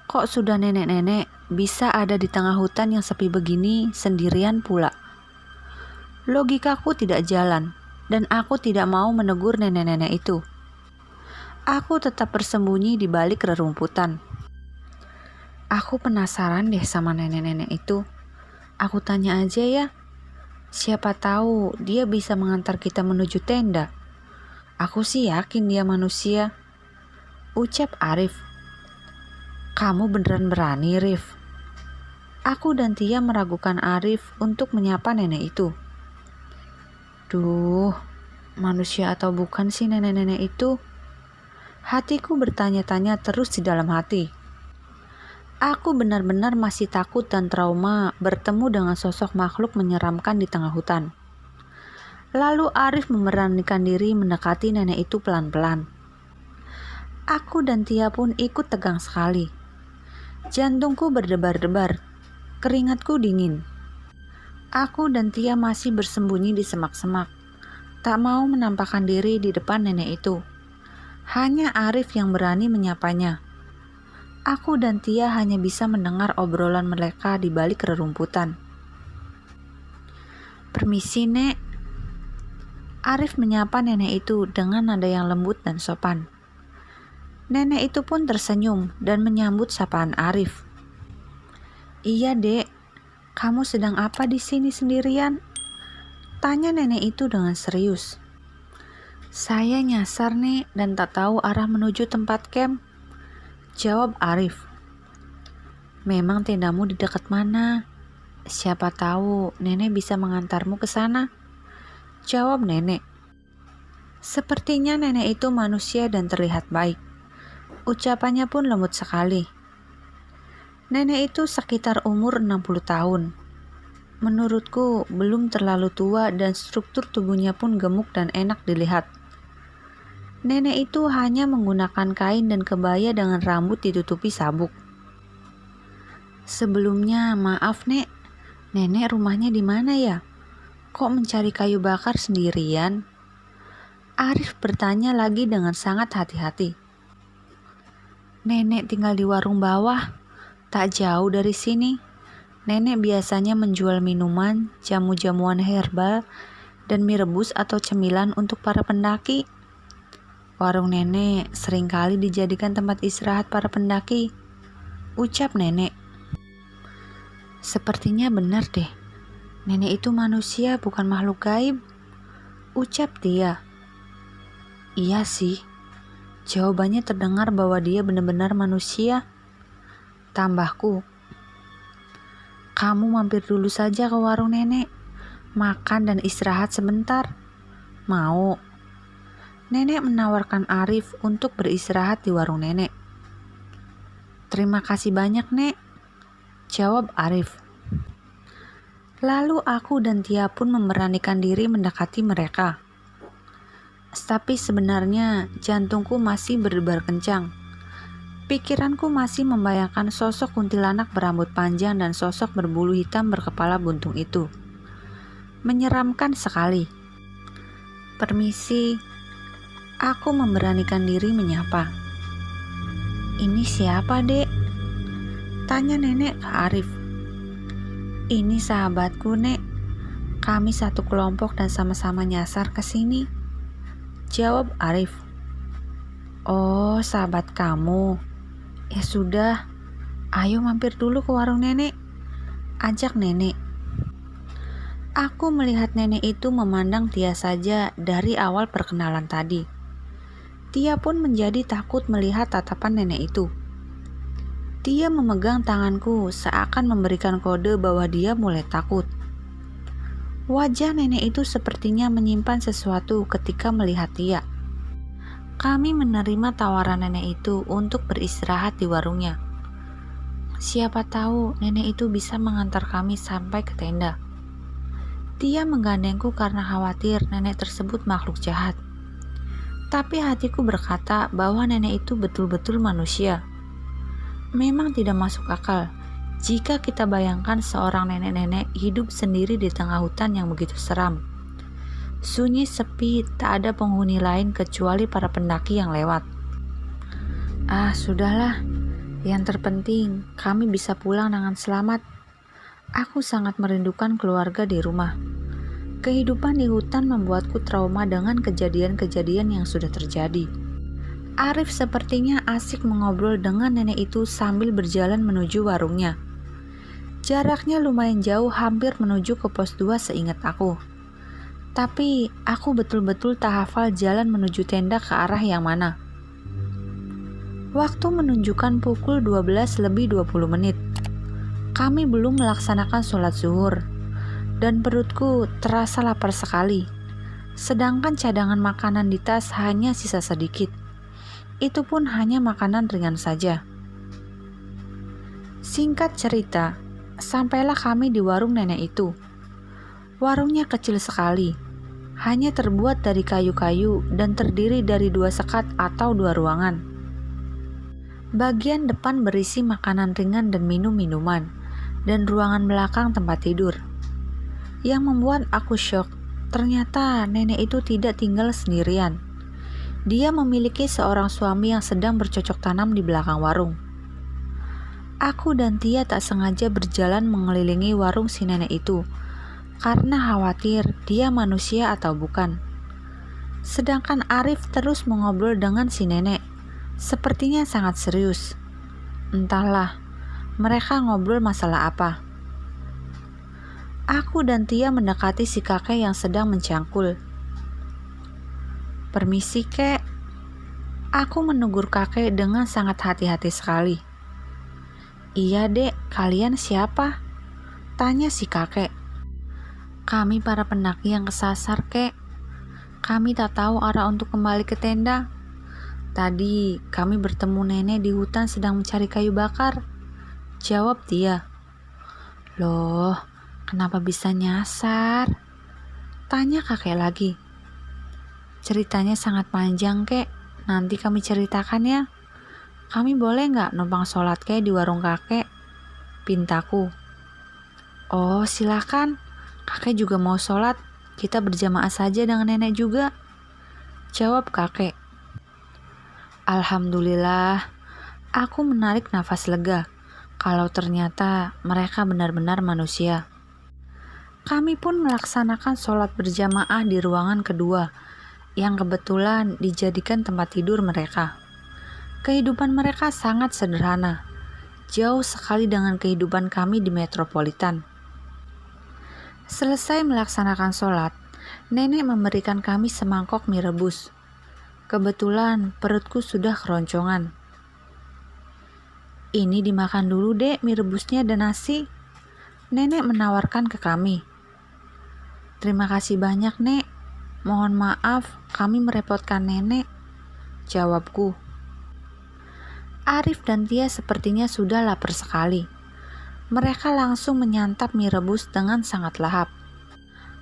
kok sudah nenek-nenek bisa ada di tengah hutan yang sepi begini sendirian pula. Logikaku tidak jalan dan aku tidak mau menegur nenek-nenek itu. Aku tetap bersembunyi di balik rerumputan. Aku penasaran deh sama nenek-nenek itu. Aku tanya aja ya. Siapa tahu dia bisa mengantar kita menuju tenda. Aku sih yakin dia manusia, ucap Arif. Kamu beneran berani, Rif? Aku dan Tia meragukan Arif untuk menyapa nenek itu. Duh, manusia atau bukan sih nenek-nenek itu? Hatiku bertanya-tanya terus di dalam hati. Aku benar-benar masih takut dan trauma bertemu dengan sosok makhluk menyeramkan di tengah hutan. Lalu Arif memberanikan diri mendekati nenek itu pelan-pelan. Aku dan Tia pun ikut tegang sekali. Jantungku berdebar-debar, keringatku dingin. Aku dan Tia masih bersembunyi di semak-semak, tak mau menampakkan diri di depan nenek itu. Hanya Arif yang berani menyapanya. Aku dan Tia hanya bisa mendengar obrolan mereka di balik rerumputan. Permisi, Nek. Arif menyapa nenek itu dengan nada yang lembut dan sopan. Nenek itu pun tersenyum dan menyambut sapaan Arif. Iya, Dek. Kamu sedang apa di sini sendirian? Tanya nenek itu dengan serius. Saya nyasar, Nek, dan tak tahu arah menuju tempat camp. Jawab Arif. Memang tendamu di dekat mana? Siapa tahu nenek bisa mengantarmu ke sana. Jawab nenek. Sepertinya nenek itu manusia dan terlihat baik. Ucapannya pun lembut sekali. Nenek itu sekitar umur 60 tahun. Menurutku belum terlalu tua dan struktur tubuhnya pun gemuk dan enak dilihat. Nenek itu hanya menggunakan kain dan kebaya dengan rambut ditutupi sabuk. Sebelumnya, maaf, Nek. Nenek rumahnya di mana ya? Kok mencari kayu bakar sendirian? Arif bertanya lagi dengan sangat hati-hati. Nenek tinggal di warung bawah, tak jauh dari sini. Nenek biasanya menjual minuman, jamu-jamuan herbal, dan mie rebus atau cemilan untuk para pendaki. Warung nenek seringkali dijadikan tempat istirahat para pendaki, ucap nenek. Sepertinya benar deh, nenek itu manusia bukan makhluk gaib, ucap Tia. Iya sih, jawabannya terdengar bahwa dia benar-benar manusia, tambahku. Kamu mampir dulu saja ke warung nenek, makan dan istirahat sebentar. Mau? Nenek menawarkan Arif untuk beristirahat di warung nenek. Terima kasih banyak, Nek, jawab Arif. Lalu aku dan Tia pun memberanikan diri mendekati mereka. Tapi sebenarnya jantungku masih berdebar kencang. Pikiranku masih membayangkan sosok kuntilanak berambut panjang dan sosok berbulu hitam berkepala buntung itu. Menyeramkan sekali. "Permisi," aku memberanikan diri menyapa. "Ini siapa, Dek?" tanya nenek ke Arif. "Ini sahabatku, Nek. Kami satu kelompok dan sama-sama nyasar ke sini," jawab Arif. "Oh, sahabat kamu. Ya sudah, ayo mampir dulu ke warung nenek," ajak nenek. Aku melihat nenek itu memandang Tia saja dari awal perkenalan tadi. Tia pun menjadi takut melihat tatapan nenek itu. Tia memegang tanganku seakan memberikan kode bahwa dia mulai takut. Wajah nenek itu sepertinya menyimpan sesuatu ketika melihat Tia. Kami menerima tawaran nenek itu untuk beristirahat di warungnya. Siapa tahu nenek itu bisa mengantar kami sampai ke tenda. Tia menggandengku karena khawatir nenek tersebut makhluk jahat. Tapi hatiku berkata bahwa nenek itu betul-betul manusia. Memang tidak masuk akal jika kita bayangkan seorang nenek-nenek hidup sendiri di tengah hutan yang begitu seram. Sunyi sepi, tak ada penghuni lain kecuali para pendaki yang lewat. Sudahlah. Yang terpenting, kami bisa pulang dengan selamat. Aku sangat merindukan keluarga di rumah. Kehidupan di hutan membuatku trauma dengan kejadian-kejadian yang sudah terjadi. Arif sepertinya asik mengobrol dengan nenek itu sambil berjalan menuju warungnya. Jaraknya lumayan jauh, hampir menuju ke pos 2 seingat aku. Tapi aku betul-betul tak hafal jalan menuju tenda ke arah yang mana. Waktu menunjukkan pukul 12:20. Kami belum melaksanakan sholat zuhur, dan perutku terasa lapar sekali. Sedangkan cadangan makanan di tas hanya sisa sedikit. Itu pun hanya makanan ringan saja. Singkat cerita, sampailah kami di warung nenek itu. Warungnya kecil sekali, hanya terbuat dari kayu-kayu dan terdiri dari 2 sekat atau 2 ruangan. Bagian depan berisi makanan ringan dan minum-minuman, dan ruangan belakang tempat tidur. Yang membuat aku syok, ternyata nenek itu tidak tinggal sendirian. Dia memiliki seorang suami yang sedang bercocok tanam di belakang warung. Aku dan Tia tak sengaja berjalan mengelilingi warung si nenek itu, karena khawatir dia manusia atau bukan. Sedangkan Arif terus mengobrol dengan si nenek, sepertinya sangat serius. Entahlah, mereka ngobrol masalah apa. Aku dan Tia mendekati si kakek yang sedang mencangkul. "Permisi, Kek." Aku menegur kakek dengan sangat hati-hati sekali. "Iya, Dek, kalian siapa?" tanya si kakek. "Kami para pendaki yang kesasar, Kek. Kami tak tahu arah untuk kembali ke tenda. Tadi kami bertemu nenek di hutan sedang mencari kayu bakar," jawab Tia. "Loh, kenapa bisa nyasar?" tanya kakek lagi. "Ceritanya sangat panjang, Kek. Nanti kami ceritakan ya. Kami boleh nggak numpang sholat Kek di warung kakek?" pintaku. "Oh, silakan. Kakek juga mau sholat. Kita berjamaah saja dengan nenek juga," jawab kakek. Alhamdulillah, aku menarik nafas lega. Kalau ternyata mereka benar-benar manusia. Kami pun melaksanakan sholat berjamaah di ruangan kedua, yang kebetulan dijadikan tempat tidur mereka. Kehidupan mereka sangat sederhana, jauh sekali dengan kehidupan kami di metropolitan. Selesai melaksanakan sholat, nenek memberikan kami semangkok mie rebus. Kebetulan perutku sudah keroncongan. "Ini dimakan dulu, Dek, mie rebusnya dan nasi," nenek menawarkan ke kami. "Terima kasih banyak, Nek. Mohon maaf kami merepotkan nenek," jawabku. Arif dan Tia sepertinya sudah lapar sekali. Mereka langsung menyantap mie rebus dengan sangat lahap.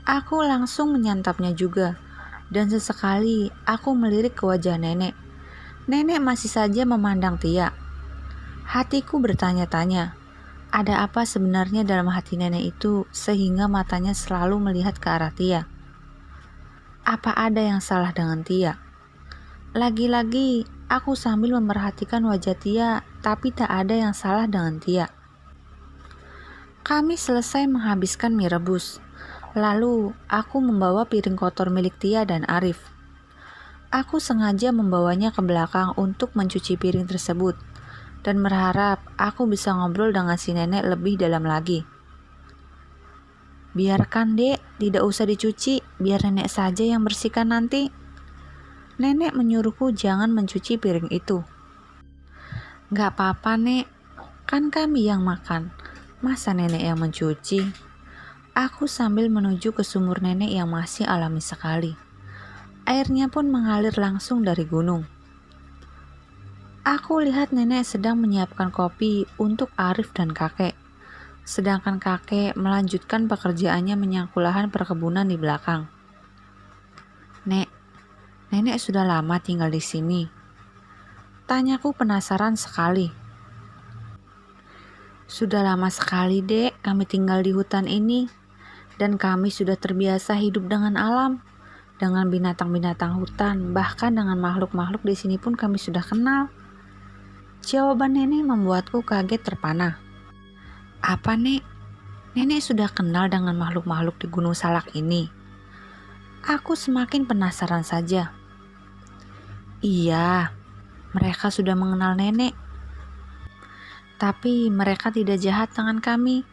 Aku langsung menyantapnya juga, dan sesekali aku melirik ke wajah nenek. Nenek masih saja memandang Tia. Hatiku bertanya-tanya, ada apa sebenarnya dalam hati nenek itu sehingga matanya selalu melihat ke arah Tia? Apa ada yang salah dengan Tia? Lagi-lagi aku sambil memerhatikan wajah Tia, tapi tak ada yang salah dengan Tia. Kami selesai menghabiskan mie rebus. Lalu aku membawa piring kotor milik Tia dan Arif. Aku sengaja membawanya ke belakang untuk mencuci piring tersebut dan berharap aku bisa ngobrol dengan si nenek lebih dalam lagi. Biarkan dek, tidak usah dicuci, biar nenek saja yang bersihkan nanti. Nenek menyuruhku jangan mencuci piring itu. Gak apa-apa nek, kan kami yang makan, masa nenek yang mencuci? Aku sambil menuju ke sumur nenek yang masih alami sekali. Airnya pun mengalir langsung dari gunung. Aku lihat nenek sedang menyiapkan kopi untuk Arif dan kakek. Sedangkan kakek melanjutkan pekerjaannya menyapu lahan perkebunan di belakang. Nek, nenek sudah lama tinggal di sini. Tanyaku penasaran sekali. Sudah lama sekali dek kami tinggal di hutan ini. Dan kami sudah terbiasa hidup dengan alam. Dengan binatang-binatang hutan, bahkan dengan makhluk-makhluk di sini pun kami sudah kenal. Jawaban nenek membuatku kaget terpana. Apa nek? Nenek sudah kenal dengan makhluk-makhluk di Gunung Salak ini? Aku semakin penasaran saja. Iya, mereka sudah mengenal nenek. Tapi mereka tidak jahat dengan kami.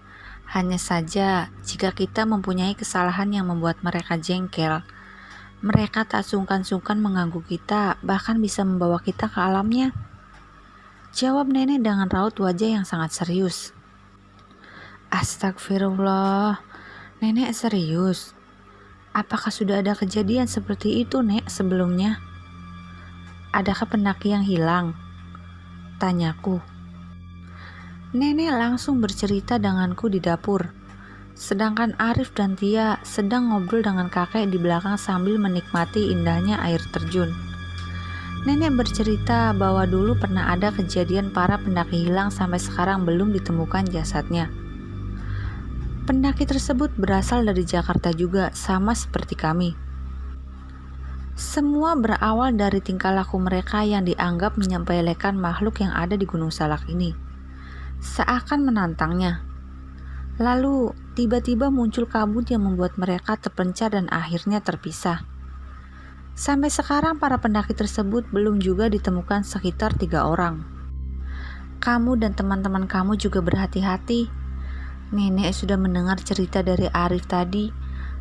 Hanya saja jika kita mempunyai kesalahan yang membuat mereka jengkel, mereka tak sungkan-sungkan mengganggu kita, bahkan bisa membawa kita ke alamnya. Jawab nenek dengan raut wajah yang sangat serius. Astagfirullah, nenek serius? Apakah sudah ada kejadian seperti itu nek sebelumnya? Adakah pendaki yang hilang? Tanyaku. Nenek langsung bercerita denganku di dapur. Sedangkan Arif dan Tia sedang ngobrol dengan kakek di belakang sambil menikmati indahnya air terjun. Nenek bercerita bahwa dulu pernah ada kejadian para pendaki hilang sampai sekarang belum ditemukan jasadnya. Pendaki tersebut berasal dari Jakarta juga, sama seperti kami. Semua berawal dari tingkah laku mereka yang dianggap menyepelekan makhluk yang ada di Gunung Salak ini. Seakan menantangnya. Lalu tiba-tiba muncul kabut yang membuat mereka terpencar dan akhirnya terpisah. Sampai sekarang para pendaki tersebut belum juga ditemukan sekitar 3 orang. Kamu dan teman-teman kamu juga berhati-hati. Nenek sudah mendengar cerita dari Arif tadi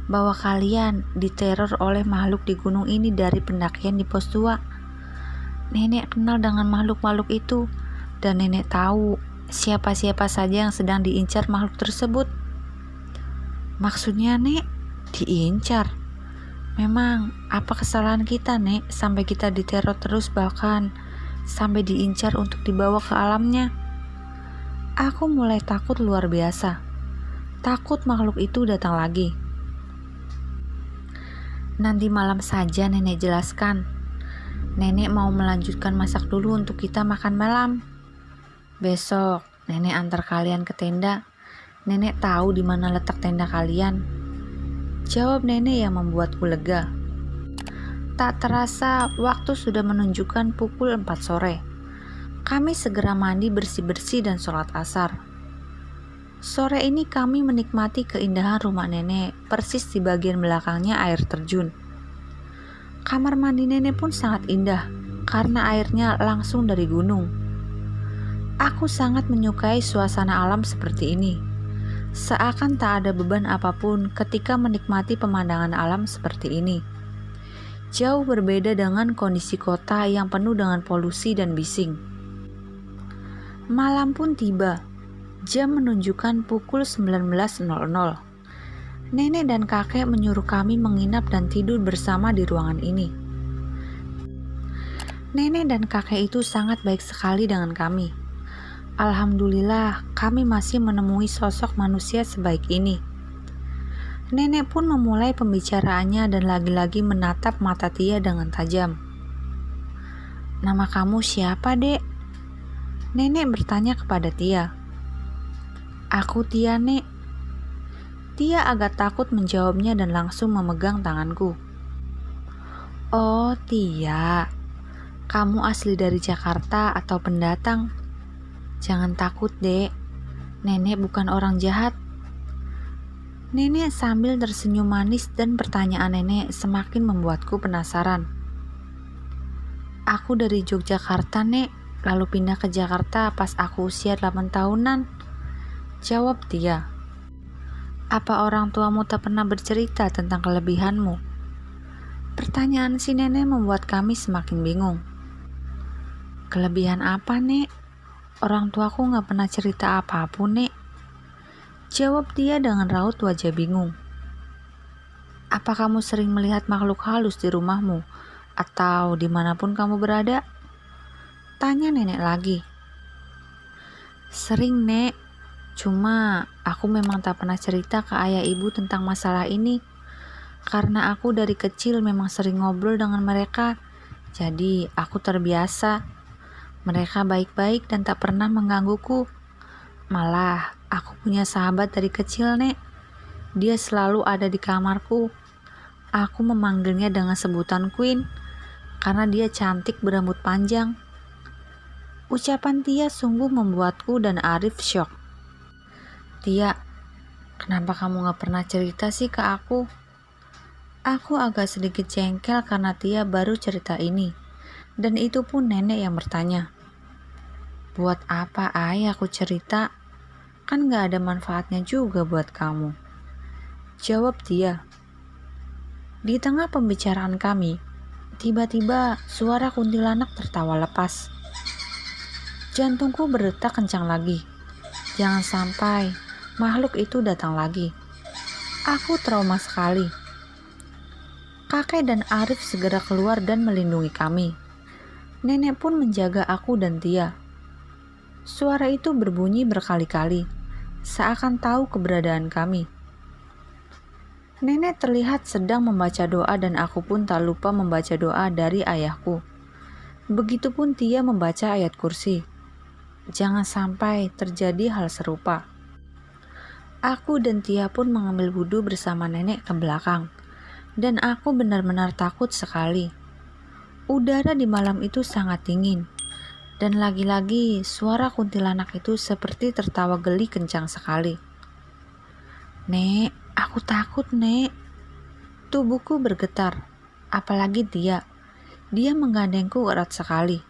bahwa kalian diteror oleh makhluk di gunung ini dari pendakian di pos 2. Nenek kenal dengan makhluk-makhluk itu dan nenek tahu siapa-siapa saja yang sedang diincar makhluk tersebut. Maksudnya nek, diincar? Memang apa kesalahan kita nek sampai kita diteror terus bahkan sampai diincar untuk dibawa ke alamnya? Aku mulai takut luar biasa. Takut makhluk itu datang lagi. Nanti malam saja nenek jelaskan. Nenek mau melanjutkan masak dulu untuk kita makan malam. Besok nenek antar kalian ke tenda. Nenek tahu di mana letak tenda kalian. Jawab nenek yang membuatku lega. Tak terasa waktu sudah menunjukkan pukul 4 sore. Kami segera mandi bersih-bersih dan sholat asar. Sore ini kami menikmati keindahan rumah nenek, persis di bagian belakangnya air terjun. Kamar mandi nenek pun sangat indah karena airnya langsung dari gunung. Aku sangat menyukai suasana alam seperti ini. Seakan tak ada beban apapun ketika menikmati pemandangan alam seperti ini. Jauh berbeda dengan kondisi kota yang penuh dengan polusi dan bising. Malam pun tiba. Jam menunjukkan pukul 19.00. Nenek dan kakek menyuruh kami menginap dan tidur bersama di ruangan ini. Nenek dan kakek itu sangat baik sekali dengan kami. Alhamdulillah, kami masih menemui sosok manusia sebaik ini. Nenek pun memulai pembicaraannya dan lagi-lagi menatap mata Tia dengan tajam. Nama kamu siapa, Dek? Nenek bertanya kepada Tia. Aku Tia, Nek. Tia agak takut menjawabnya dan langsung memegang tanganku. Oh Tia, kamu asli dari Jakarta atau pendatang? Jangan takut dek, nenek bukan orang jahat. Nenek sambil tersenyum manis dan pertanyaan nenek semakin membuatku penasaran. Aku dari Yogyakarta, Nek, lalu pindah ke Jakarta pas aku usia 8 tahunan. Jawab Tia. Apa orang tuamu tak pernah bercerita tentang kelebihanmu? Pertanyaan si nenek membuat kami semakin bingung. Kelebihan apa, Nek? Orang tuaku gak pernah cerita apapun, Nek. Jawab dia dengan raut wajah bingung. Apa kamu sering melihat makhluk halus di rumahmu? Atau dimanapun kamu berada? Tanya nenek lagi. Sering, Nek. Cuma aku memang tak pernah cerita ke ayah ibu tentang masalah ini. Karena aku dari kecil memang sering ngobrol dengan mereka. Jadi aku terbiasa. Mereka baik-baik dan tak pernah menggangguku. Malah aku punya sahabat dari kecil, Nek. Dia selalu ada di kamarku. Aku memanggilnya dengan sebutan Queen karena dia cantik berambut panjang. Ucapan Tia sungguh membuatku dan Arif syok. Tia, kenapa kamu gak pernah cerita sih ke aku? Aku agak sedikit jengkel karena Tia baru cerita ini. Dan itu pun nenek yang bertanya. Buat apa aku cerita? Kan gak ada manfaatnya juga buat kamu. Jawab Tia. Di tengah pembicaraan kami, tiba-tiba suara kuntilanak tertawa lepas. Jantungku berdetak kencang lagi. Jangan sampai makhluk itu datang lagi. Aku trauma sekali. Kakek dan Arif segera keluar dan melindungi kami. Nenek pun menjaga aku dan Tia. Suara itu berbunyi berkali-kali, seakan tahu keberadaan kami. Nenek terlihat sedang membaca doa dan aku pun tak lupa membaca doa dari ayahku. Begitupun Tia membaca ayat kursi. Jangan sampai terjadi hal serupa. Aku dan Tia pun mengambil wudhu bersama nenek ke belakang. Dan aku benar-benar takut sekali. Udara di malam itu sangat dingin. Dan lagi-lagi suara kuntilanak itu seperti tertawa geli kencang sekali. Nek, aku takut, Nek. Tubuhku bergetar. Apalagi Tia. Dia menggandengku erat sekali.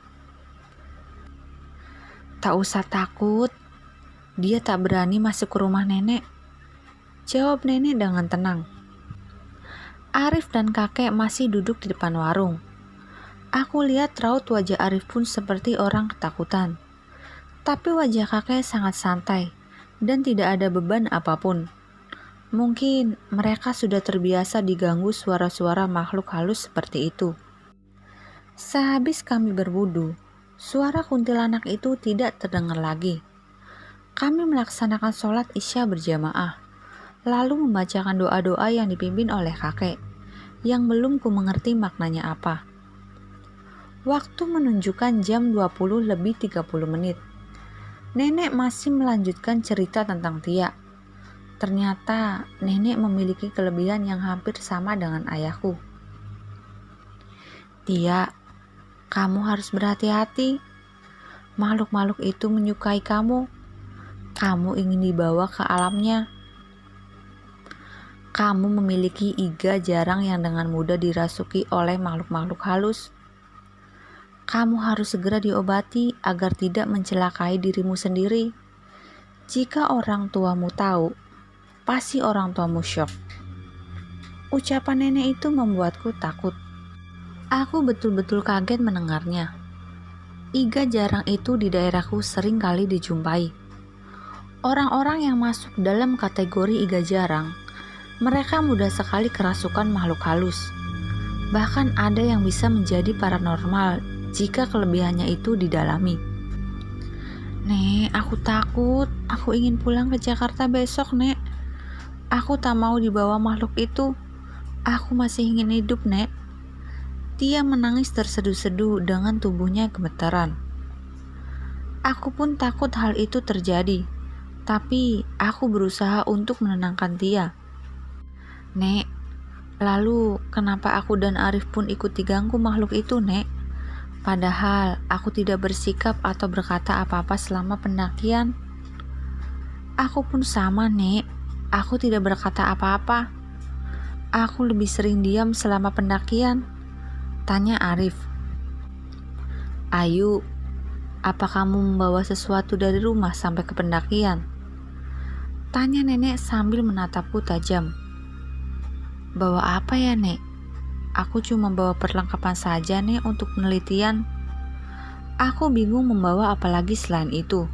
Tak usah takut. Dia tak berani masuk ke rumah nenek. Jawab nenek dengan tenang. Arif dan kakek masih duduk di depan warung. Aku lihat raut wajah Arif pun seperti orang ketakutan. Tapi wajah kakek sangat santai dan tidak ada beban apapun. Mungkin mereka sudah terbiasa diganggu suara-suara makhluk halus seperti itu. Sehabis kami berwudu, suara kuntilanak itu tidak terdengar lagi. Kami melaksanakan sholat Isya berjamaah, lalu membacakan doa-doa yang dipimpin oleh kakek, yang belum ku mengerti maknanya apa. Waktu menunjukkan jam 20 lebih 30 menit. Nenek masih melanjutkan cerita tentang Tia. Ternyata nenek memiliki kelebihan yang hampir sama dengan ayahku. Tia, kamu harus berhati-hati. Makhluk-makhluk itu menyukai kamu. Kamu ingin dibawa ke alamnya. Kamu memiliki iga jarang yang dengan mudah dirasuki oleh makhluk-makhluk halus. Kamu harus segera diobati agar tidak mencelakai dirimu sendiri. Jika orang tuamu tahu, pasti orang tuamu syok. Ucapan nenek itu membuatku takut. Aku betul-betul kaget mendengarnya. Iga jarang itu di daerahku sering kali dijumpai. Orang-orang yang masuk dalam kategori iga jarang, mereka mudah sekali kerasukan makhluk halus. Bahkan ada yang bisa menjadi paranormal jika kelebihannya itu didalami. Nek, aku takut. Aku ingin pulang ke Jakarta besok, Nek. Aku tak mau dibawa makhluk itu. Aku masih ingin hidup, Nek. Tia menangis terseduh-seduh dengan tubuhnya gemetaran. Aku pun takut hal itu terjadi, tapi aku berusaha untuk menenangkan Tia. Nek, lalu kenapa aku dan Arif pun ikut diganggu makhluk itu, Nek? Padahal aku tidak bersikap atau berkata apa-apa selama pendakian. Aku pun sama, Nek. Aku tidak berkata apa-apa. Aku lebih sering diam selama pendakian, tanya Arif. Ayu, apa kamu membawa sesuatu dari rumah sampai ke pendakian? Tanya nenek sambil menatapku tajam. Bawa apa ya, Nek? Aku cuma bawa perlengkapan saja, Nek, untuk penelitian. Aku bingung membawa apa lagi selain itu.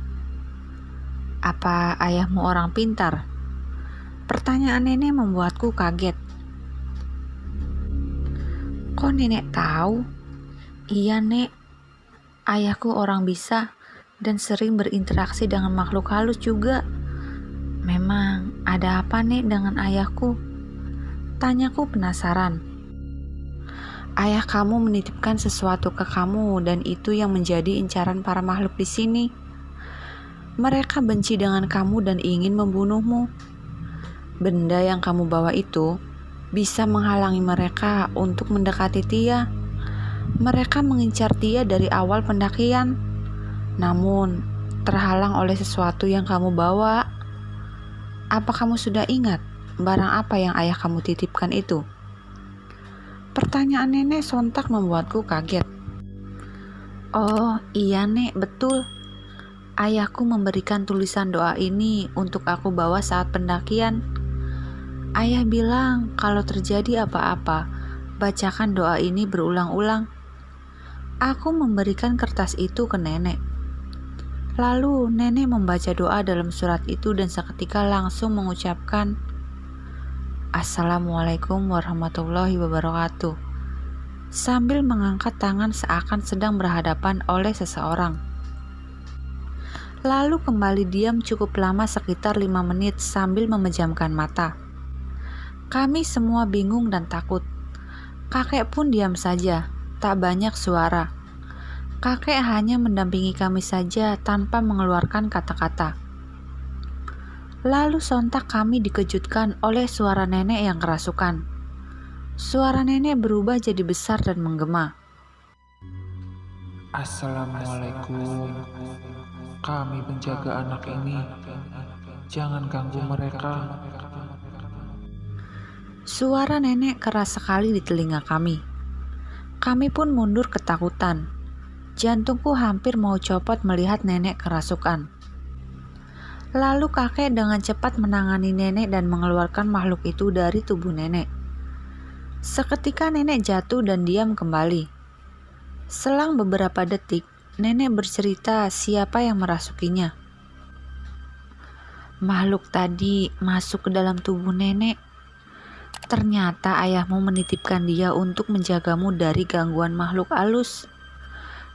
Apa ayahmu orang pintar? Pertanyaan nenek membuatku kaget. Kok nenek tahu? Iya, Nek. Ayahku orang bisa dan sering berinteraksi dengan makhluk halus juga. Memang ada apa, Nek, dengan ayahku? Tanyaku penasaran. Ayah kamu menitipkan sesuatu ke kamu dan itu yang menjadi incaran para makhluk di sini. Mereka benci dengan kamu dan ingin membunuhmu. Benda yang kamu bawa itu bisa menghalangi mereka untuk mendekati Tia. Mereka mengincar Tia dari awal pendakian, namun terhalang oleh sesuatu yang kamu bawa. Apa kamu sudah ingat barang apa yang ayah kamu titipkan itu? Pertanyaan nenek sontak membuatku kaget. Oh iya, Nek, betul. Ayahku memberikan tulisan doa ini untuk aku bawa saat pendakian. Ayah bilang kalau terjadi apa-apa, bacakan doa ini berulang-ulang. Aku memberikan kertas itu ke nenek. Lalu nenek membaca doa dalam surat itu dan seketika langsung mengucapkan Assalamualaikum warahmatullahi wabarakatuh, sambil mengangkat tangan seakan sedang berhadapan oleh seseorang. Lalu kembali diam cukup lama sekitar 5 menit sambil memejamkan mata. Kami semua bingung dan takut. Kakek pun diam saja, tak banyak suara. Kakek hanya mendampingi kami saja tanpa mengeluarkan kata-kata. Lalu sontak kami dikejutkan oleh suara nenek yang kerasukan. Suara nenek berubah jadi besar dan menggema. Assalamualaikum. Kami penjaga anak ini. Jangan ganggu mereka. Suara nenek keras sekali di telinga kami. Kami pun mundur ketakutan. Jantungku hampir mau copot melihat nenek kerasukan. Lalu kakek dengan cepat menangani nenek dan mengeluarkan makhluk itu dari tubuh nenek. Seketika nenek jatuh dan diam kembali. Selang beberapa detik, nenek bercerita siapa yang merasukinya. Makhluk tadi masuk ke dalam tubuh nenek. Ternyata ayahmu menitipkan dia untuk menjagamu dari gangguan makhluk halus.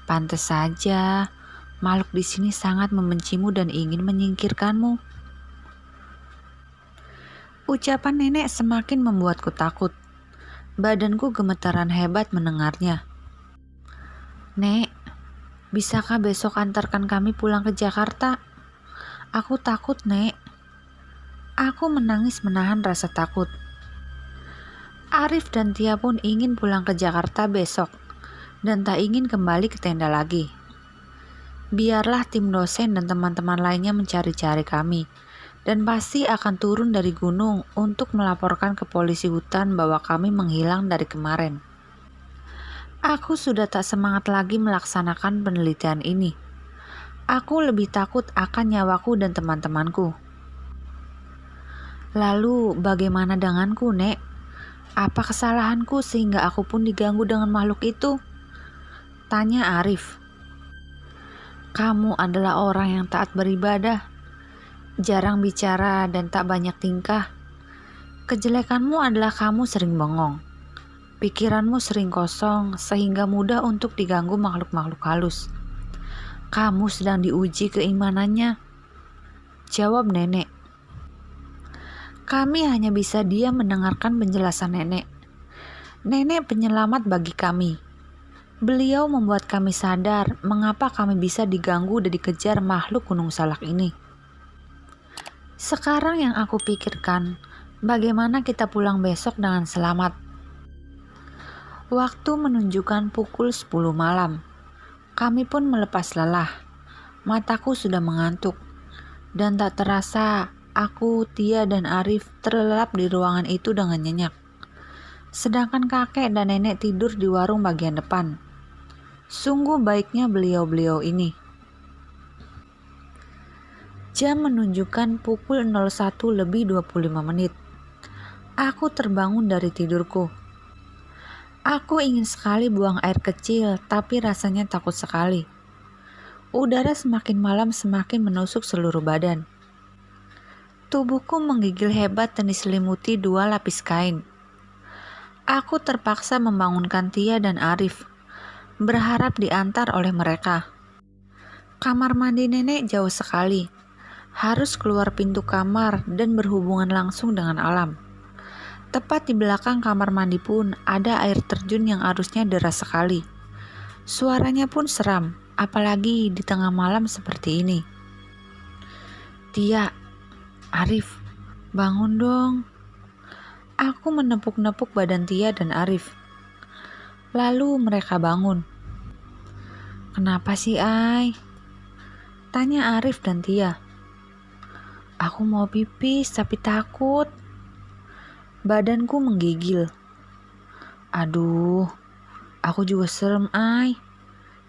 Pantes saja, makhluk di sini sangat membencimu dan ingin menyingkirkanmu. Ucapan nenek semakin membuatku takut. Badanku gemetaran hebat mendengarnya. Nek, bisakah besok antarkan kami pulang ke Jakarta? Aku takut, Nek. Aku menangis menahan rasa takut. Arif dan Tia pun ingin pulang ke Jakarta besok dan tak ingin kembali ke tenda lagi. Biarlah tim dosen dan teman-teman lainnya mencari-cari kami dan pasti akan turun dari gunung untuk melaporkan ke polisi hutan bahwa kami menghilang dari kemarin. Aku sudah tak semangat lagi melaksanakan penelitian ini. Aku lebih takut akan nyawaku dan teman-temanku. Lalu bagaimana denganku, Nek? Apa kesalahanku sehingga aku pun diganggu dengan makhluk itu? Tanya Arif. Kamu adalah orang yang taat beribadah, jarang bicara dan tak banyak tingkah. Kejelekanmu adalah kamu sering bengong. Pikiranmu sering kosong sehingga mudah untuk diganggu makhluk-makhluk halus. Kamu sedang diuji keimanannya. Jawab nenek. Kami hanya bisa diam mendengarkan penjelasan nenek. Nenek penyelamat bagi kami. Beliau membuat kami sadar mengapa kami bisa diganggu dan dikejar makhluk Gunung Salak ini. Sekarang yang aku pikirkan, bagaimana kita pulang besok dengan selamat? Waktu menunjukkan pukul 10 malam. Kami pun melepas lelah. Mataku sudah mengantuk. Dan tak terasa, aku, Tia, dan Arif terlelap di ruangan itu dengan nyenyak. Sedangkan kakek dan nenek tidur di warung bagian depan. Sungguh baiknya beliau-beliau ini. Jam menunjukkan pukul 01:25. Aku terbangun dari tidurku. Aku ingin sekali buang air kecil, tapi rasanya takut sekali. Udara semakin malam semakin menusuk seluruh badan. Tubuhku menggigil hebat dan diselimuti 2 lapis kain. Aku terpaksa membangunkan Tia dan Arif, berharap diantar oleh mereka. Kamar mandi nenek jauh sekali. Harus keluar pintu kamar dan berhubungan langsung dengan alam. Tepat di belakang kamar mandi pun ada air terjun yang arusnya deras sekali. Suaranya pun seram, apalagi di tengah malam seperti ini. Tia, Arif, bangun dong. Aku menepuk-nepuk badan Tia dan Arif. Lalu mereka bangun. Kenapa sih, Ai? Tanya Arif dan Tia. Aku mau pipis tapi takut. Badanku menggigil. Aduh, aku juga serem, Ai.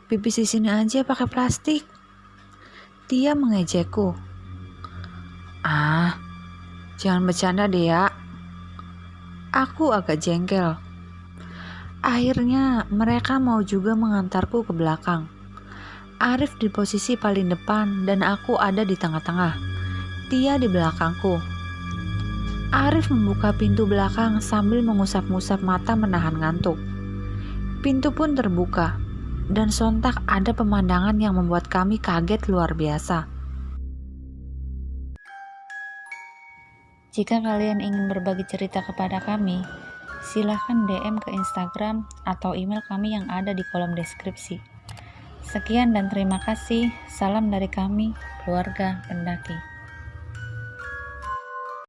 Pipis di sini aja pakai plastik. Tia mengejekku. Ah, jangan bercanda deh ya. Aku agak jengkel. Akhirnya mereka mau juga mengantarku ke belakang. Arif di posisi paling depan dan aku ada di tengah-tengah. Tia di belakangku. Arif membuka pintu belakang sambil mengusap-ngusap mata menahan ngantuk. Pintu pun terbuka, dan sontak ada pemandangan yang membuat kami kaget luar biasa. Jika kalian ingin berbagi cerita kepada kami, silahkan DM ke Instagram atau email kami yang ada di kolom deskripsi. Sekian dan terima kasih. Salam dari kami, keluarga pendaki.